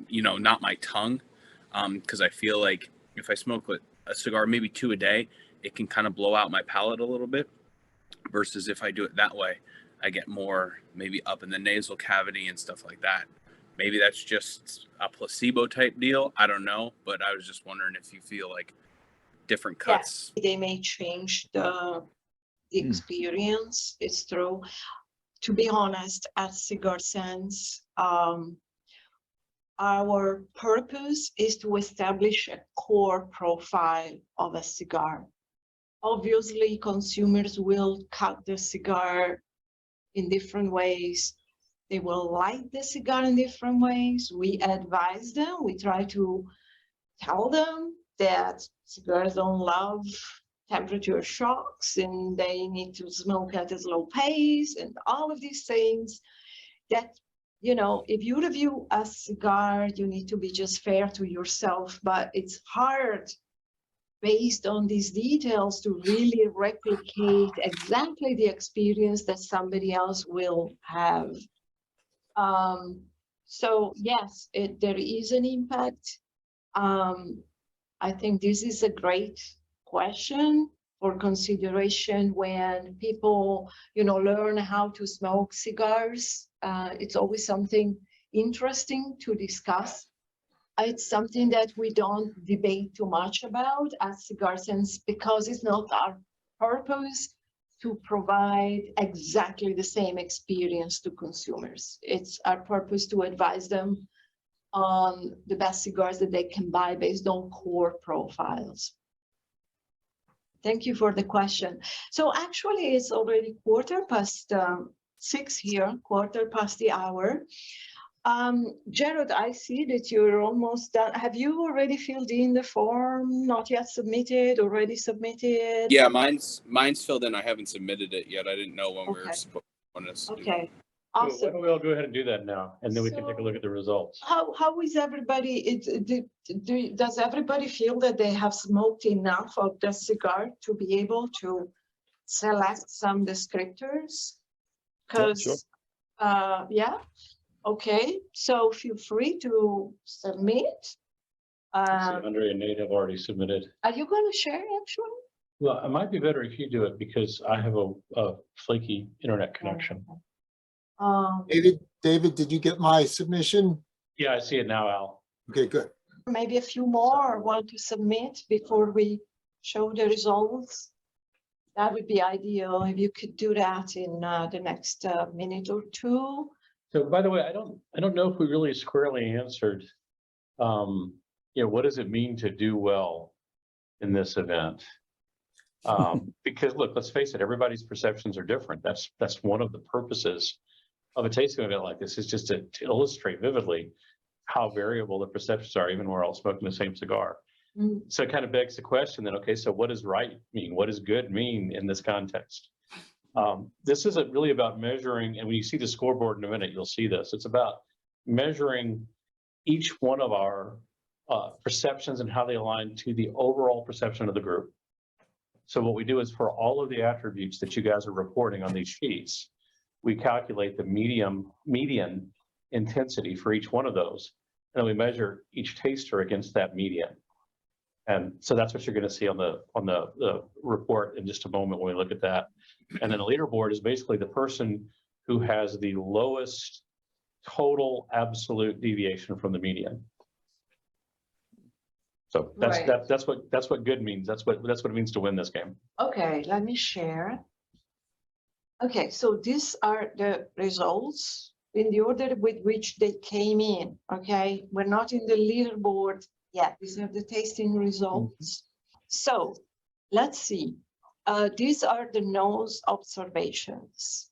you know, not my tongue, because I feel like if I smoke a cigar, maybe 2 a day, it can kind of blow out my palate a little bit, versus if I do it that way, I get more maybe up in the nasal cavity and stuff like that. Maybe that's just a placebo type deal. I don't know, but I was just wondering if you feel like different cuts. Yeah, they may change the experience. It's true. To be honest, at Cigar Sense, our purpose is to establish a core profile of a cigar. Obviously, consumers will cut the cigar in different ways. They will light the cigar in different ways. We advise them. We try to tell them that cigars don't love temperature shocks, and they need to smoke at a slow pace, and all of these things that, you know, if you review a cigar, you need to be just fair to yourself, but it's hard based on these details to really replicate exactly the experience that somebody else will have. So yes, there is an impact. I think this is a great question for consideration when people, you know, learn how to smoke cigars. It's always something interesting to discuss. It's something that we don't debate too much about at Cigar Sense, because it's not our purpose to provide exactly the same experience to consumers. It's our purpose to advise them on the best cigars that they can buy based on core profiles. Thank you for the question. So actually, it's already 6:15 here, 1/4 the hour. Jared, I see that you're almost done. Have you already filled in the form? Not yet submitted, already submitted? Yeah, mine's filled in. I haven't submitted it yet. I didn't know when we were supposed to do it. Okay, So why awesome. don't we all go ahead and do that now, and then we can take a look at the results. How is everybody, does everybody feel that they have smoked enough of the cigar to be able to select some descriptors? Because, yeah, okay, so feel free to submit. Andre and Nate have already submitted. Are you going to share actually? Well, it might be better if you do it, because I have a flaky internet connection. David, did you get my submission? Yeah, I see it now, Al. Okay, good. Maybe a few more want to submit before we show the results. That would be ideal if you could do that in the next minute or two. So by the way, I don't know if we really squarely answered, you know, what does it mean to do well in this event? Because look, let's face it, everybody's perceptions are different. That's one of the purposes of a tasting event like this, is just to illustrate vividly how variable the perceptions are, even when we're all smoking the same cigar. So it kind of begs the question then, okay, so what does right mean? What does good mean in this context? This isn't really about measuring, and when you see the scoreboard in a minute, you'll see this. It's about measuring each one of our perceptions and how they align to the overall perception of the group. So what we do is, for all of the attributes that you guys are reporting on these sheets, we calculate the median intensity for each one of those, and then we measure each taster against that median. And so that's what you're going to see on the report in just a moment when we look at that. And then the leaderboard is basically the person who has the lowest total absolute deviation from the median. So that's Right. that's what good means. That's what it means to win this game. Okay, let me share. Okay, so these are the results in the order with which they came in. Okay, we're not in the leaderboard yet. These are the tasting results. So let's see. These are the nose observations.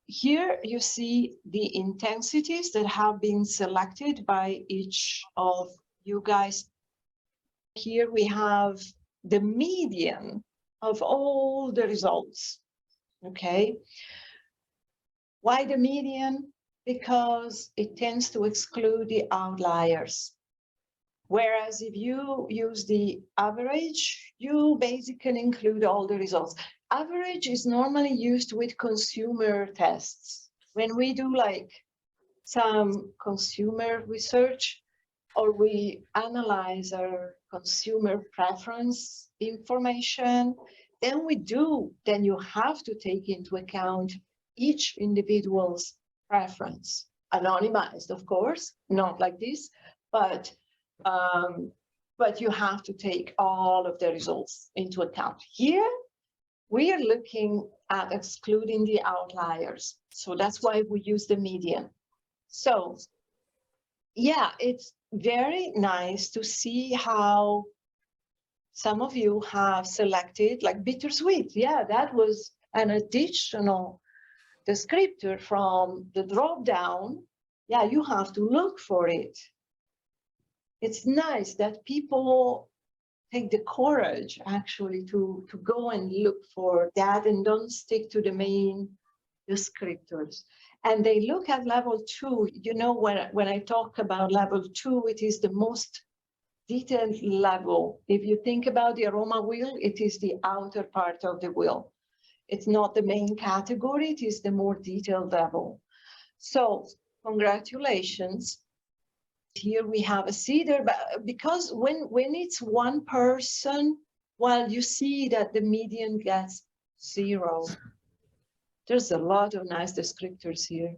Here you see the intensities that have been selected by each of you guys. Here we have the median of all the results. Okay. Why the median? Because it tends to exclude the outliers. Whereas if you use the average, you basically include all the results. Average is normally used with consumer tests. When we do like some consumer research, or we analyze our consumer preference information, then you have to take into account each individual's preference, anonymized, of course, not like this, but you have to take all of the results into account. Here, we are looking at excluding the outliers. So that's why we use the median. So yeah, it's very nice to see how some of you have selected like bittersweet. Yeah, that was an additional descriptor from the drop down. Yeah, you have to look for it. It's nice that people take the courage actually to go and look for that and don't stick to the main descriptors. And they look at level 2. You know, when I talk about level 2, it is the most detailed level. If you think about the aroma wheel, it is the outer part of the wheel. It's not the main category, it is the more detailed level. So congratulations. Here we have a cedar, but because when it's one person, well, you see that the median gets 0. There's a lot of nice descriptors here.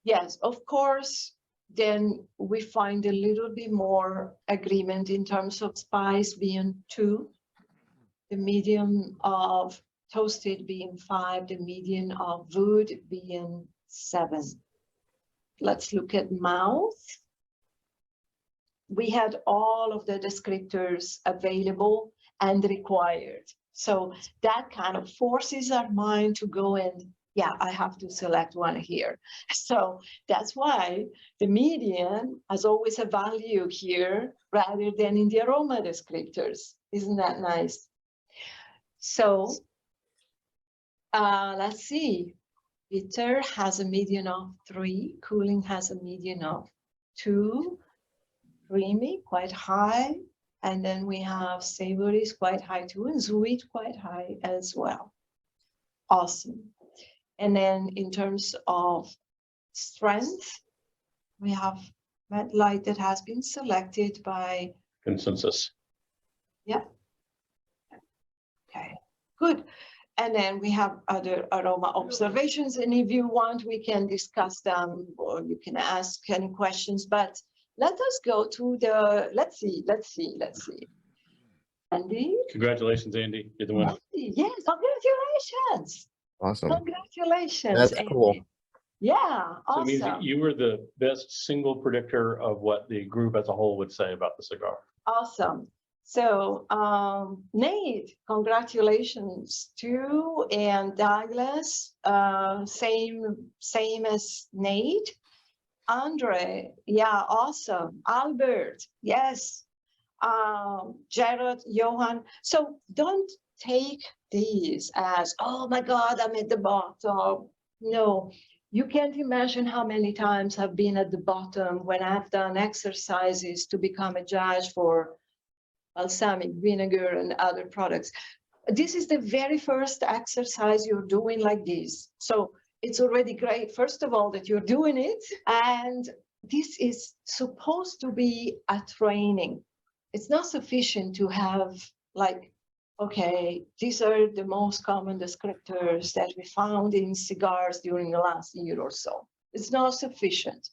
Yes, of course, then we find a little bit more agreement in terms of spice being 2, the median of toasted being 5, the median of wood being 7. Let's look at mouth. We had all of the descriptors available and required. So that kind of forces our mind to go and, yeah, I have to select one here. So that's why the median has always a value here rather than in the aroma descriptors. Isn't that nice? So let's see. Bitter has a median of 3. Cooling has a median of 2. Creamy, quite high. And then we have savory is quite high too, and sweet quite high as well. Awesome. And then in terms of strength, we have red light that has been selected by Consensus. Yeah. Okay, good. And then we have other aroma observations. And if you want, we can discuss them or you can ask any questions, but let us go to the, let's see. Andy? Congratulations, Andy. You're the winner. Andy, yes, congratulations. Awesome. Congratulations. That's Andy. cool. Yeah, So it means awesome. that you were the best single predictor of what the group as a whole would say about the cigar. Awesome. So Nate, congratulations too, and Douglas, same as Nate. Andre, yeah, awesome. Albert, yes. Jared, Johan. So don't take these as, oh my God, I'm at the bottom. No, you can't imagine how many times I've been at the bottom when I've done exercises to become a judge for balsamic vinegar and other products. This is the very first exercise you're doing like this. So it's already great, first of all, that you're doing it. And this is supposed to be a training. It's not sufficient to have like, okay, these are the most common descriptors that we found in cigars during the last year or so. It's not sufficient.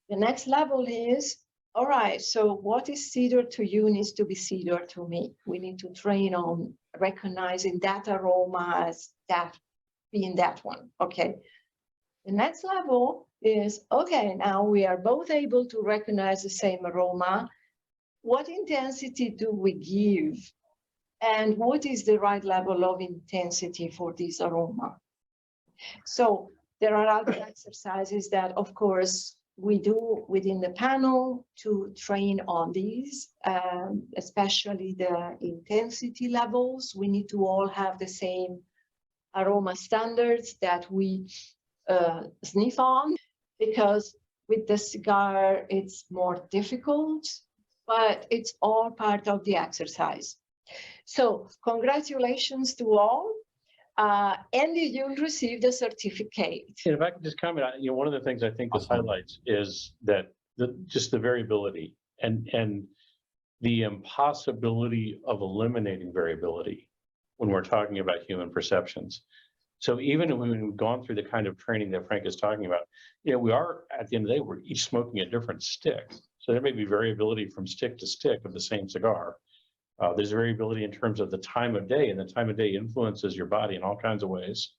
The next level is, all right, so what is cedar to you needs to be cedar to me. We need to train on recognizing that aroma as that being that one, okay? The next level is, okay, now we are both able to recognize the same aroma. What intensity do we give? And what is the right level of intensity for this aroma? So there are other exercises that, of course, we do within the panel to train on these, especially the intensity levels. We need to all have the same aroma standards that we sniff on, because with the cigar, it's more difficult, but it's all part of the exercise. So congratulations to all. Andy, you'll receive the certificate. And if I could just comment on, one of the things I think this highlights is that just the variability and the impossibility of eliminating variability when we're talking about human perceptions. So even when we've gone through the kind of training that Frank is talking about, we are, at the end of the day, we're each smoking a different stick. So there may be variability from stick to stick of the same cigar. There's variability in terms of the time of day, and the time of day influences your body in all kinds of ways.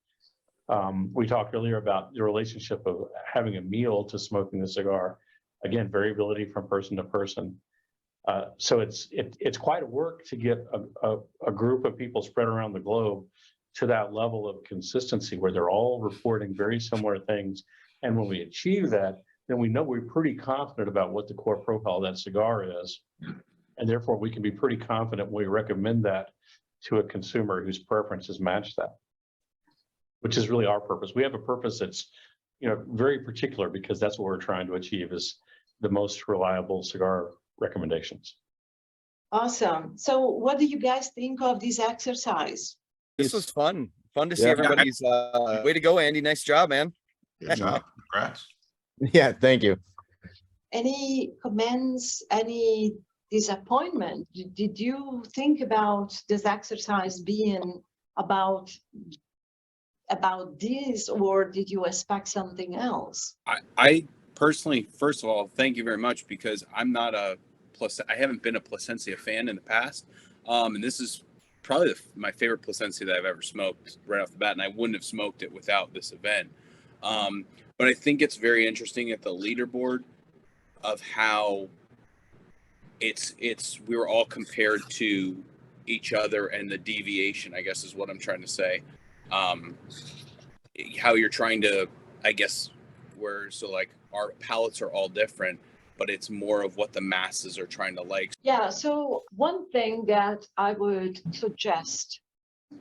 We talked earlier about the relationship of having a meal to smoking the cigar. Again, variability from person to person. So it's quite a work to get a group of people spread around the globe to that level of consistency where they're all reporting very similar things. And when we achieve that, then we know we're pretty confident about what the core profile of that cigar is. And therefore, we can be pretty confident when we recommend that to a consumer whose preferences match that, which is really our purpose. We have a purpose that's, very particular, because that's what we're trying to achieve, is the most reliable cigar recommendations. Awesome. So what do you guys think of this exercise? This was fun. Fun to see Yeah. everybody's way to go, Andy. Nice job, man. Good job. Congrats. Yeah, thank you. Any comments, any disappointment? Did you think about this exercise being about this, or did you expect something else? I personally, first of all, thank you very much, because I'm not I haven't been a Plasencia fan in the past. And this is probably my favorite Plasencia that I've ever smoked right off the bat. And I wouldn't have smoked it without this event. But I think it's very interesting at the leaderboard of how we were all compared to each other, and the deviation, I guess, is what I'm trying to say. How you're trying to, I guess, our palates are all different, but it's more of what the masses are trying to like. Yeah, so one thing that I would suggest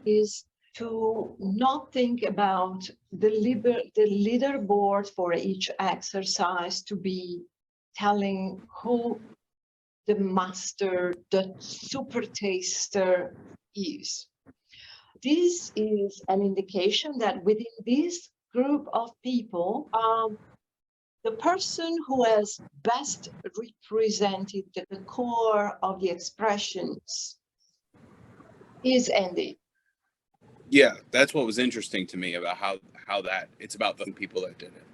is to not think about the leaderboard for each exercise to be telling who the master, the super taster is. This is an indication that within this group of people, the person who has best represented the core of the expressions is Andy. Yeah, that's what was interesting to me about how that it's about the people that did it.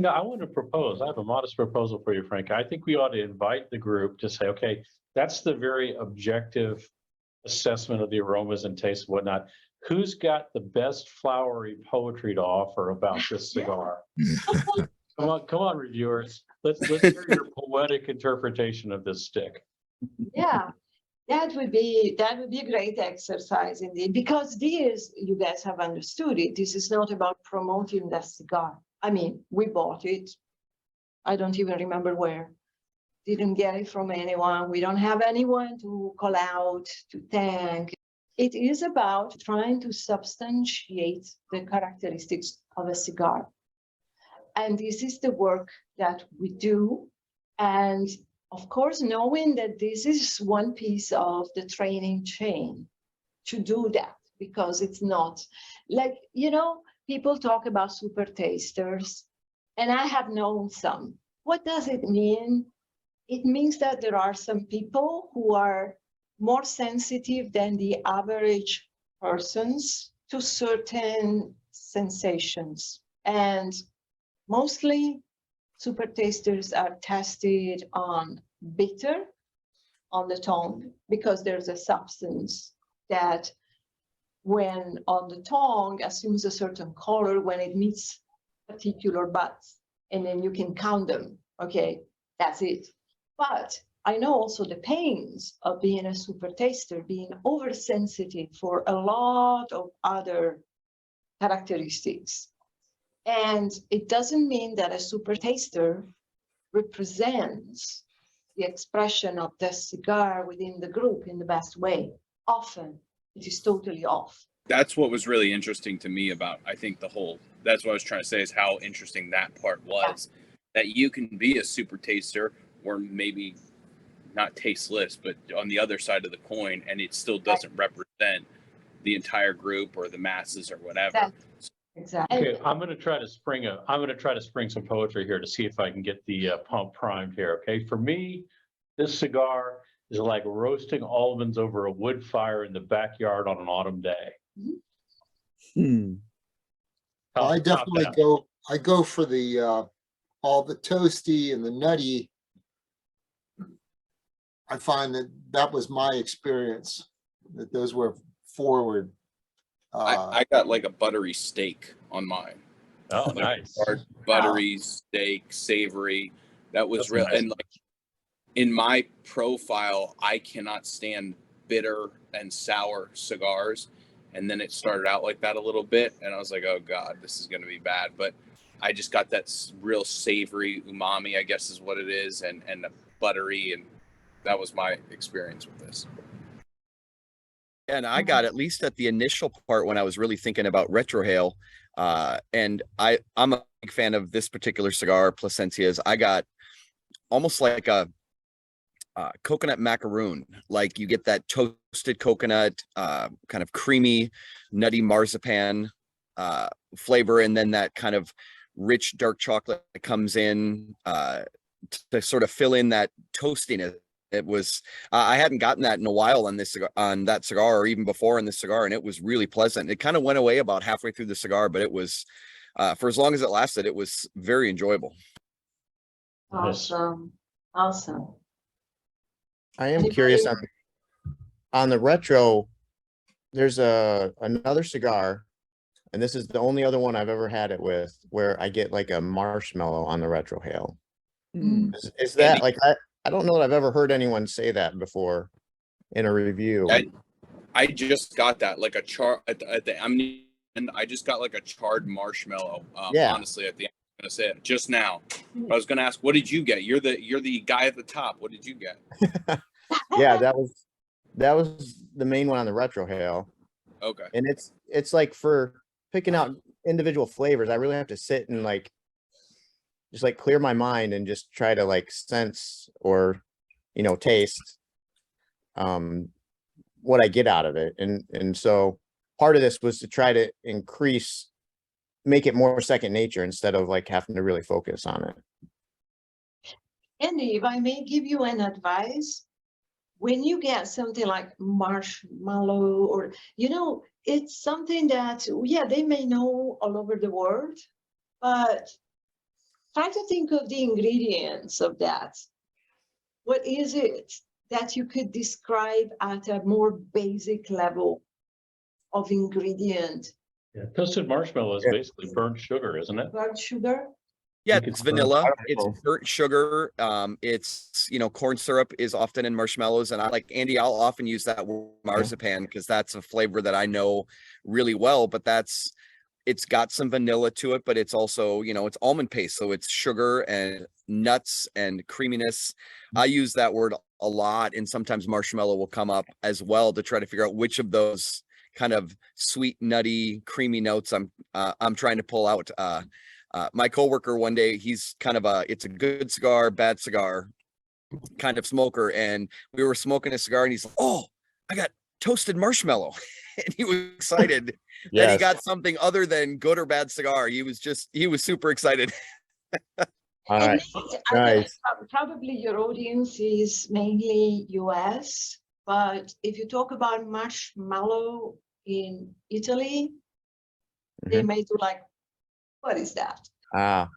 I want to propose, I have a modest proposal for you, Frank. I think we ought to invite the group to say, okay, that's the very objective assessment of the aromas and tastes and whatnot. Who's got the best flowery poetry to offer about this cigar? Come on, reviewers. Let's hear your poetic interpretation of this stick. Yeah, that would be a great exercise indeed, because this, you guys have understood it, this is not about promoting the cigar. I mean, we bought it. I don't even remember where. Didn't get it from anyone. We don't have anyone to call out, to thank. It is about trying to substantiate the characteristics of a cigar. And this is the work that we do. And of course, knowing that this is one piece of the training chain to do that, because it's not like, people talk about super tasters, and I have known some. What does it mean? It means that there are some people who are more sensitive than the average persons to certain sensations. And mostly super tasters are tested on bitter, on the tongue, because there's a substance that when on the tongue assumes a certain color when it meets particular buds, and then you can count them. Okay, that's it. But I know also the pains of being a super taster, being oversensitive for a lot of other characteristics. And it doesn't mean that a super taster represents the expression of the cigar within the group in the best way. Often it is totally off. That's what was really interesting to me about, I think that's what I was trying to say, is how interesting that part was, that you can be a super taster or maybe not tasteless, but on the other side of the coin, and it still doesn't represent the entire group or the masses or whatever. Exactly. Okay, I'm gonna try to spring some poetry here to see if I can get the pump primed here. Okay, for me, this cigar is like roasting almonds over a wood fire in the backyard on an autumn day. Hmm. How's- I how's definitely that? I go for the all the toasty and the nutty. I find that was my experience, that those were forward. I got like a buttery steak on mine. Oh, Like nice. hard, buttery steak, savory. That was That's real. nice. And like in my profile, I cannot stand bitter and sour cigars. And then it started out like that a little bit, and I was like, oh God, this is going to be bad. But I just got that real savory umami, I guess is what it is, and the buttery, and that was my experience with this. And I got at least at the initial part when I was really thinking about retrohale. And I'm a big fan of this particular cigar, Plasencia's. I got almost like a coconut macaroon. Like you get that toasted coconut, kind of creamy, nutty marzipan flavor, and then that kind of rich dark chocolate that comes in to sort of fill in that toastiness. It was I hadn't gotten that in a while on this cigar, on that cigar, or even before in this cigar, and it was really pleasant. It kind of went away about halfway through the cigar, but it was for as long as it lasted, it was very enjoyable. Awesome. Awesome. I am curious on the retro. There's another cigar, and this is the only other one I've ever had it with, where I get like a marshmallow on the retrohale. Hmm. Is that like I don't know that I've ever heard anyone say that before in a review. I just got that, like a I just got like a charred marshmallow. Yeah. Honestly, at the end, I'm gonna say it just now. I was gonna ask, what did you get? You're the guy at the top. What did you get? Yeah, that was the main one on the retrohale. Okay. And it's like for picking out individual flavors, I really have to sit and like just like clear my mind and just try to like sense or taste what I get out of it. And so part of this was to try to make it more second nature instead of like having to really focus on it. Andy, if I may give you an advice, when you get something like marshmallow, or, it's something that, yeah, they may know all over the world, but try to think of the ingredients of that. What is it that you could describe at a more basic level of ingredient? Yeah, toasted marshmallow is Yeah. basically burnt sugar, isn't it? Blood sugar? Yeah, think it's it's vanilla, don't it's know. burnt sugar, it's corn syrup is often in marshmallows, and I like Andy, I'll often use that word marzipan because that's a flavor that I know really well, but it's got some vanilla to it, but it's also, it's almond paste, so it's sugar and nuts and creaminess. I use that word a lot, and sometimes marshmallow will come up as well to try to figure out which of those kind of sweet, nutty, creamy notes I'm trying to pull out. My coworker one day, he's kind of it's a good cigar, bad cigar kind of smoker. And we were smoking a cigar and he's like, oh, I got toasted marshmallow. and he was excited that he Yes. got something other than good or bad cigar. He was super excited. All And right. Nate, Nice. probably your audience is mainly US, but if you talk about marshmallow in Italy, they may do like, what is that? Ah,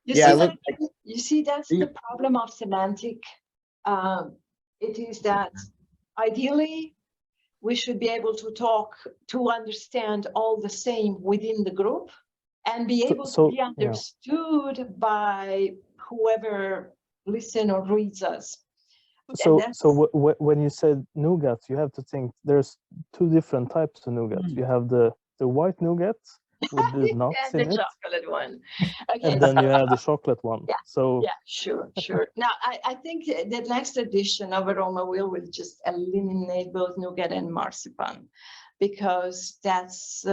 You Yeah, see I look that- you see, that's the problem of semantic. It is that ideally we should be able to talk to understand all the same within the group and be able to be yeah. understood by whoever listen or reads us. So that's- when you said nougat, you have to think there's two different types of nougat. You have the white nougat with the nuts Yeah, in the it, chocolate one. Okay, and then you so- have the chocolate one. Yeah, So Yeah, sure. Now, I think the next edition of Aroma will just eliminate both nougat and marzipan, because that's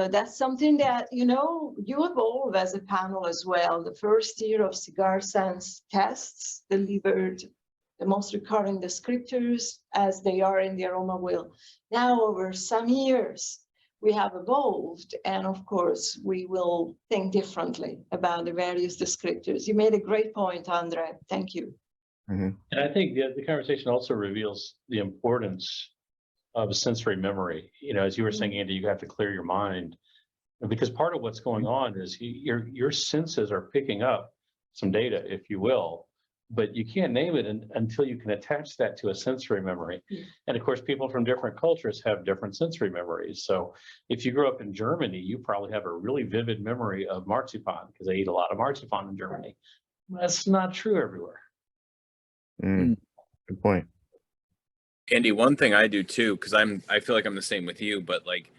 something that, you know, you evolve as a panel as well. The first year of Cigar Sense tests delivered the most recurring descriptors as they are in the Aroma wheel. Now, over some years, we have evolved, and of course, we will think differently about the various descriptors. You made a great point, Andre. Thank you. And I think the conversation also reveals the importance of sensory memory. You know, as you were saying, Andy, you have to clear your mind, because part of what's going on is your senses are picking up some data, if you will, but you can't name it until you can attach that to a sensory memory. Yeah. And of course, people from different cultures have different sensory memories. So if you grew up in Germany, you probably have a really vivid memory of marzipan because they eat a lot of marzipan in Germany. That's not true everywhere. Good point. Andy, one thing I do too, because I feel like I'm the same with you, but like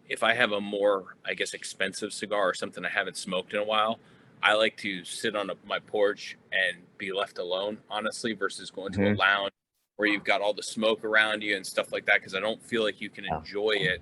if I have a more, I guess, expensive cigar or something I haven't smoked in a while, I like to sit on my porch and be left alone, honestly, versus going to a lounge where you've got all the smoke around you and stuff like that, because I don't feel like you can enjoy it.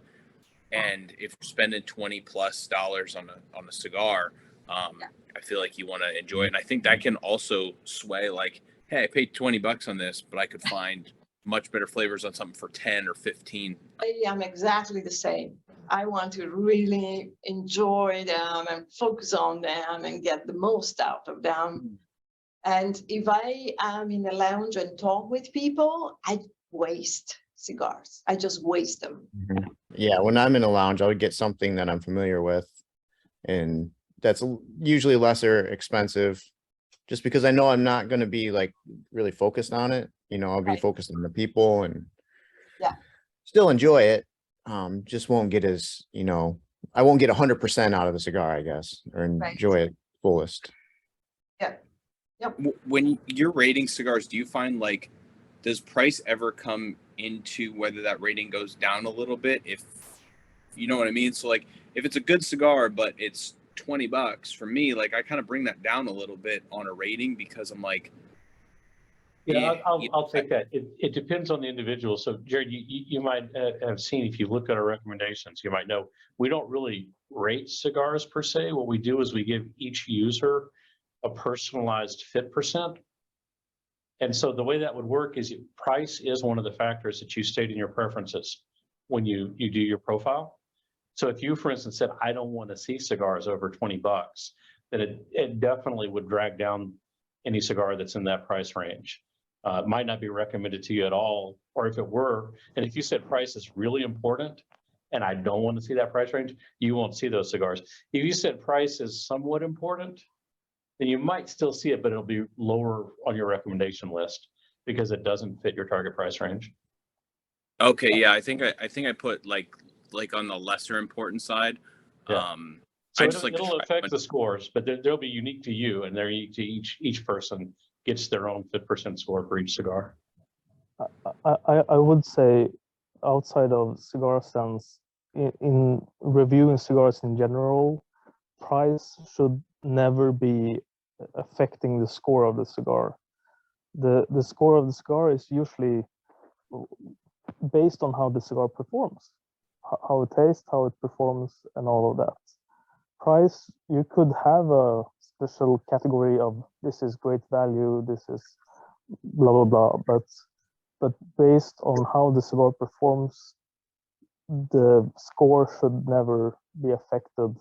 And if you're spending $20+ on a cigar, I feel like you want to enjoy it. And I think that can also sway like, hey, I paid $20 on this, but I could find much better flavors on something for 10 or 15. I am exactly the same. I want to really enjoy them and focus on them and get the most out of them. And if I am in a lounge and talk with people, I waste cigars. I just waste them. Yeah, when I'm in a lounge, I would get something that I'm familiar with, and that's usually lesser expensive, just because I know I'm not going to be like really focused on it. You know, I'll be focused on the people and still enjoy it. Just won't get as, you know, I won't get 100% out of the cigar, I guess, or enjoy it fullest. When you're rating cigars, do you find like, does price ever come into whether that rating goes down a little bit? If you know what I mean? So like, if it's a good cigar, but it's $20 for me, like I kind of bring that down a little bit on a rating, because I'm like, Yeah, I'll take that. It depends on the individual. So Jared, you might have seen, if you look at our recommendations, you might know we don't really rate cigars per se. What we do is we give each user a personalized fit percent. And so the way that would work is price is one of the factors that you state in your preferences when you do your profile. So if you, for instance, said, I don't want to see cigars over $20, then it definitely would drag down any cigar that's in that price range. Might not be recommended to you at all, or if it were, and if you said price is really important and I don't want to see that price range, you won't see those cigars. If you said price is somewhat important, then you might still see it, but it'll be lower on your recommendation list because it doesn't fit your target price range. okay, yeah, I think I put like on the lesser important side. Yeah. So I just like it'll affect the scores, but they'll be unique to you, and they're unique to each person gets their own fit percent score for each cigar. I would say, outside of Cigar Sense, in reviewing cigars in general, price should never be affecting the score of the cigar. The score of the cigar is usually based on how the cigar performs, how it tastes, how it performs, and all of that. Price, you could have a special category of this is great value, this is blah blah blah, but based on how the cigar performs, the score should never be affected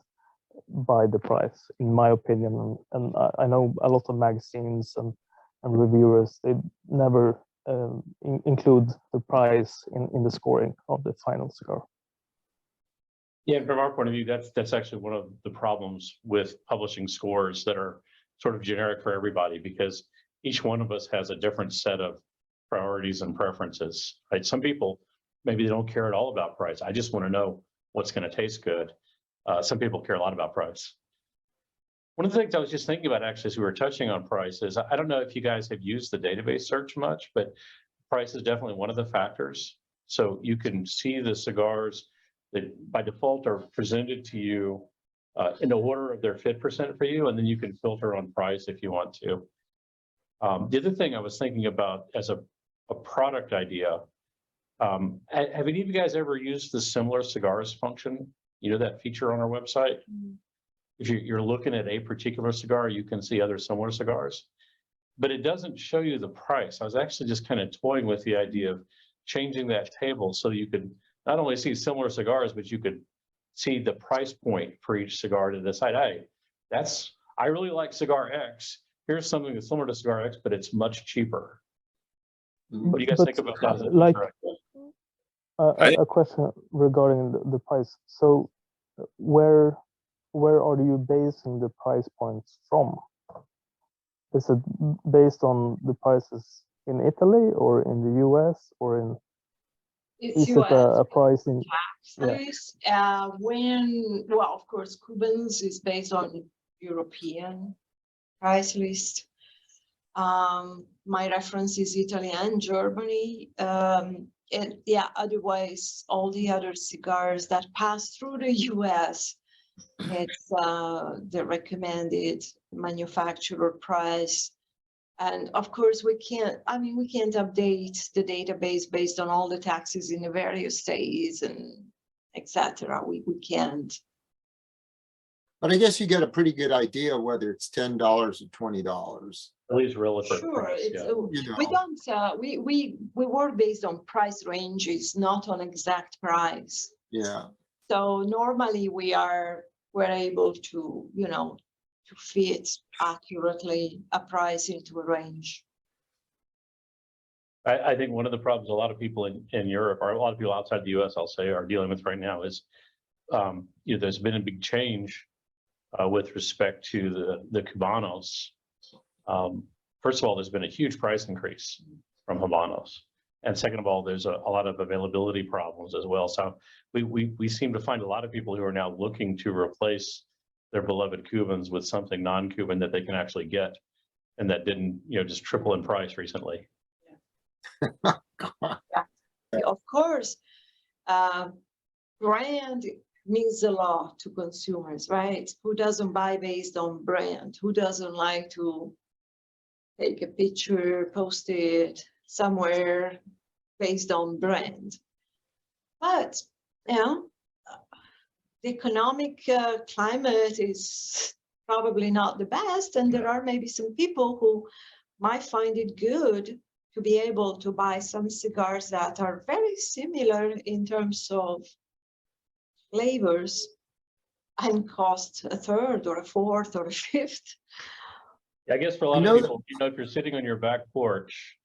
by the price, in my opinion. And I know a lot of magazines and reviewers, they never include the price in the scoring of the final cigar. Yeah, and from our point of view, that's actually one of the problems with publishing scores that are sort of generic for everybody, because each one of us has a different set of priorities and preferences, right? Some people, maybe they don't care at all about price. I just want to know what's going to taste good. Some people care a lot about price. One of the things I was just thinking about, actually, as we were touching on price, is I don't know if you guys have used the database search much, but price is definitely one of the factors. So you can see the cigars that by default are presented to you in the order of their fit percent for you, and then you can filter on price if you want to. The other thing I was thinking about as a product idea, have any of you guys ever used the similar cigars function? You know, that feature on our website? If you're looking at a particular cigar, you can see other similar cigars, but it doesn't show you the price. I was actually just kind of toying with the idea of changing that table so you could not only see similar cigars, but you could see the price point for each cigar to decide, hey, I really like cigar X. Here's something that's similar to cigar X, but it's much cheaper. What do you guys think about that? As a Like, feature? a question regarding the price. So where are you basing the price points from? Is it based on the prices in Italy or in the US or in? It's Is it a US price in? taxes. Well, of course, Cubans is based on European price list. My reference is Italy and Germany. And yeah, otherwise, all the other cigars that pass through the US, it's the recommended manufacturer price. And of course, we can't update the database based on all the taxes in the various states and etc. We can't. But I guess you get a pretty good idea whether it's $10 or $20. At least relative Sure, price, it's, yeah. You we know. don't, we work based on price ranges, not on exact price. Yeah. So normally we're able to, to fit accurately a price into a range. I think one of the problems a lot of people in Europe, or a lot of people outside the US, I'll say, are dealing with right now is, there's been a big change with respect to the Cubanos. First of all, there's been a huge price increase from Habanos. And second of all, there's a lot of availability problems as well. So we seem to find a lot of people who are now looking to replace their beloved Cubans with something non-Cuban that they can actually get, and that didn't, just triple in price recently. Of course, brand means a lot to consumers, right? Who doesn't buy based on brand? Who doesn't like to take a picture, post it somewhere based on brand? But, the economic climate is probably not the best, and there are maybe some people who might find it good to be able to buy some cigars that are very similar in terms of flavors and cost a third or a fourth or a fifth. I guess for a lot of people, if you're sitting on your back porch,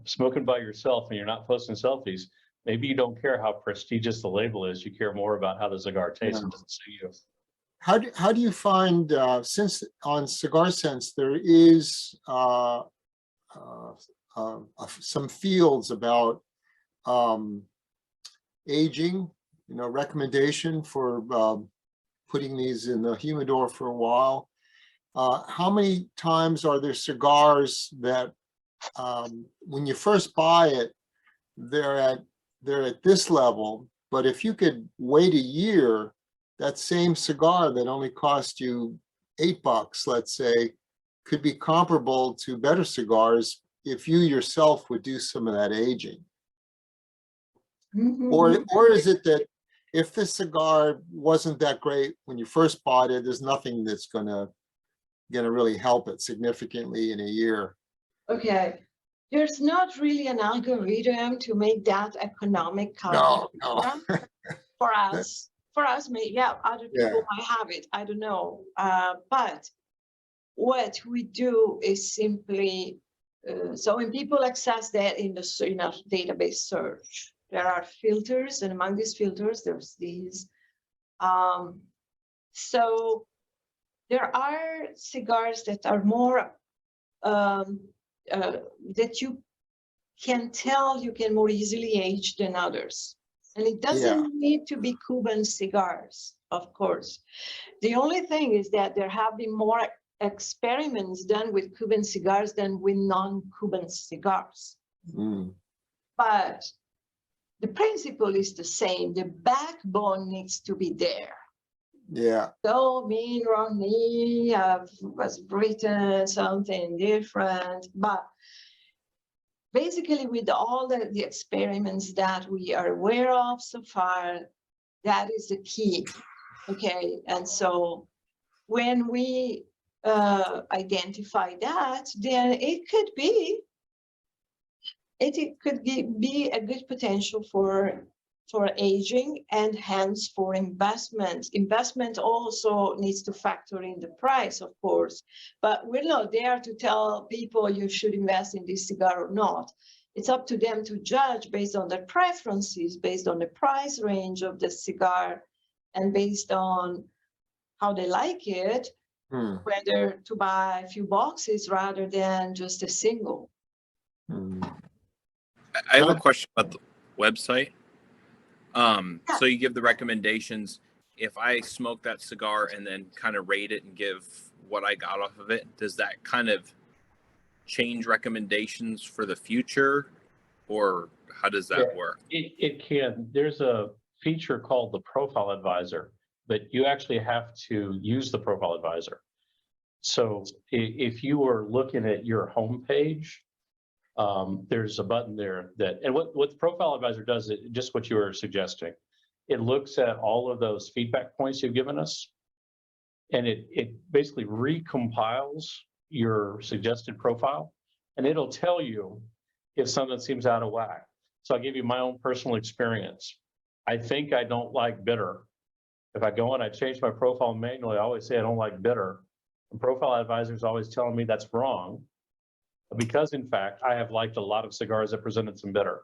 smoking by yourself and you're not posting selfies, maybe you don't care how prestigious the label is. You care more about how the cigar tastes and doesn't suit you. How do you find, since on Cigar Sense, there is some fields about aging, recommendation for putting these in the humidor for a while. How many times are there cigars that when you first buy it, they're at this level, but if you could wait a year, that same cigar that only cost you $8, let's say, could be comparable to better cigars if you yourself would do some of that aging? Mm-hmm. Or is it that if this cigar wasn't that great when you first bought it, there's nothing that's gonna really help it significantly in a year? Okay, there's not really an algorithm to make that economical. No. For us, maybe, yeah, other people might have it, I don't know. But what we do is simply, so when people access that in our database search, there are filters, and among these filters, there's these. So there are cigars that are more, that you can tell you can more easily age than others. And it doesn't need to be Cuban cigars, of course. The only thing is that there have been more experiments done with Cuban cigars than with non-Cuban cigars. But the principle is the same. The backbone needs to be there. Yeah. So me, Ronnie was written something different, but basically with all the experiments that we are aware of so far, that is the key. Okay, and so when we identify that, then it could be a good potential for aging, and hence for investment. Investment also needs to factor in the price, of course, but we're not there to tell people you should invest in this cigar or not. It's up to them to judge based on their preferences, based on the price range of the cigar, and based on how they like it, whether to buy a few boxes rather than just a single. I have a question about the website. So you give the recommendations. If I smoke that cigar and then kind of rate it and give what I got off of it, does that kind of change recommendations for the future, or how does that work? It can. There's a feature called the Profile Advisor, but you actually have to use the Profile Advisor. So if you are looking at your homepage, there's a button there that, and what the Profile Advisor does, is just what you were suggesting. It looks at all of those feedback points you've given us, and it basically recompiles your suggested profile, and it'll tell you if something seems out of whack. So I'll give you my own personal experience. I think I don't like bitter. If I go and I change my profile manually, I always say I don't like bitter. And Profile Advisor is always telling me that's wrong, because in fact, I have liked a lot of cigars that presented some bitter.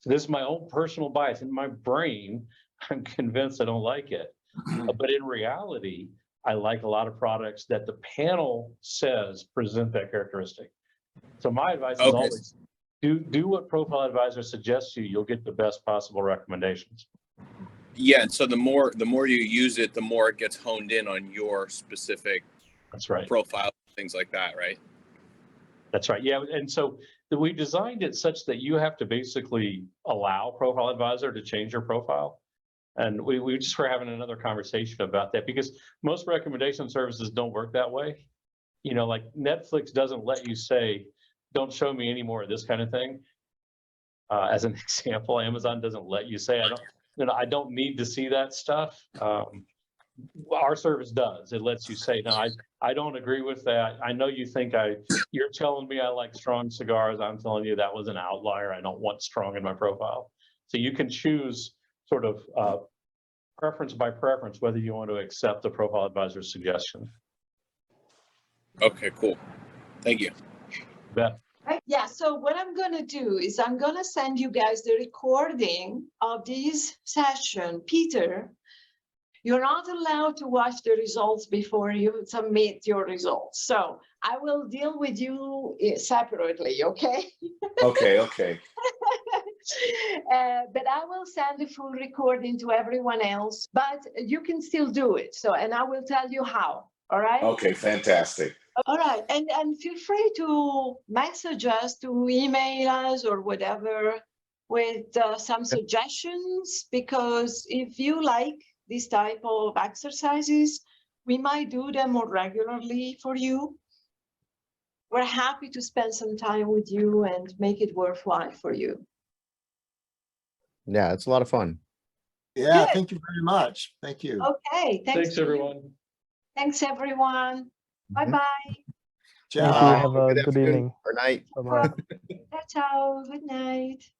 So this is my own personal bias. In my brain, I'm convinced I don't like it. But in reality, I like a lot of products that the panel says present that characteristic. So my advice is always do what Profile Advisor suggests you'll get the best possible recommendations. Yeah, and so the more you use it, the more it gets honed in on your specific profile, things like that, right? That's right. Yeah, and so we designed it such that you have to basically allow Profile Advisor to change your profile. And we just were having another conversation about that, because most recommendation services don't work that way. You know, like Netflix doesn't let you say, don't show me any more of this kind of thing. As an example, Amazon doesn't let you say, I don't need to see that stuff. Our service does. It lets you say, no, I don't agree with that. I know you think you're telling me I like strong cigars. I'm telling you that was an outlier. I don't want strong in my profile. So you can choose sort of preference by preference, whether you want to accept the Profile Advisor's suggestion. Okay, cool. Thank you. Bet. Yeah, so what I'm going to do is I'm going to send you guys the recording of this session. Peter, you're not allowed to watch the results before you submit your results. So I will deal with you separately, okay? Okay. But I will send the full recording to everyone else, but you can still do it. So, and I will tell you how, all right? Okay, fantastic. All right, and feel free to message us, to email us or whatever with some suggestions, because if you like this type of exercises, we might do them more regularly for you. We're happy to spend some time with you and make it worthwhile for you. Yeah, it's a lot of fun. Yeah, Good. thank you very much. Thank you. Okay, Thanks everyone. Thanks everyone. Bye-bye. Thank you. Ciao. Have a good afternoon evening. or night. Bye-bye. Ciao, good night.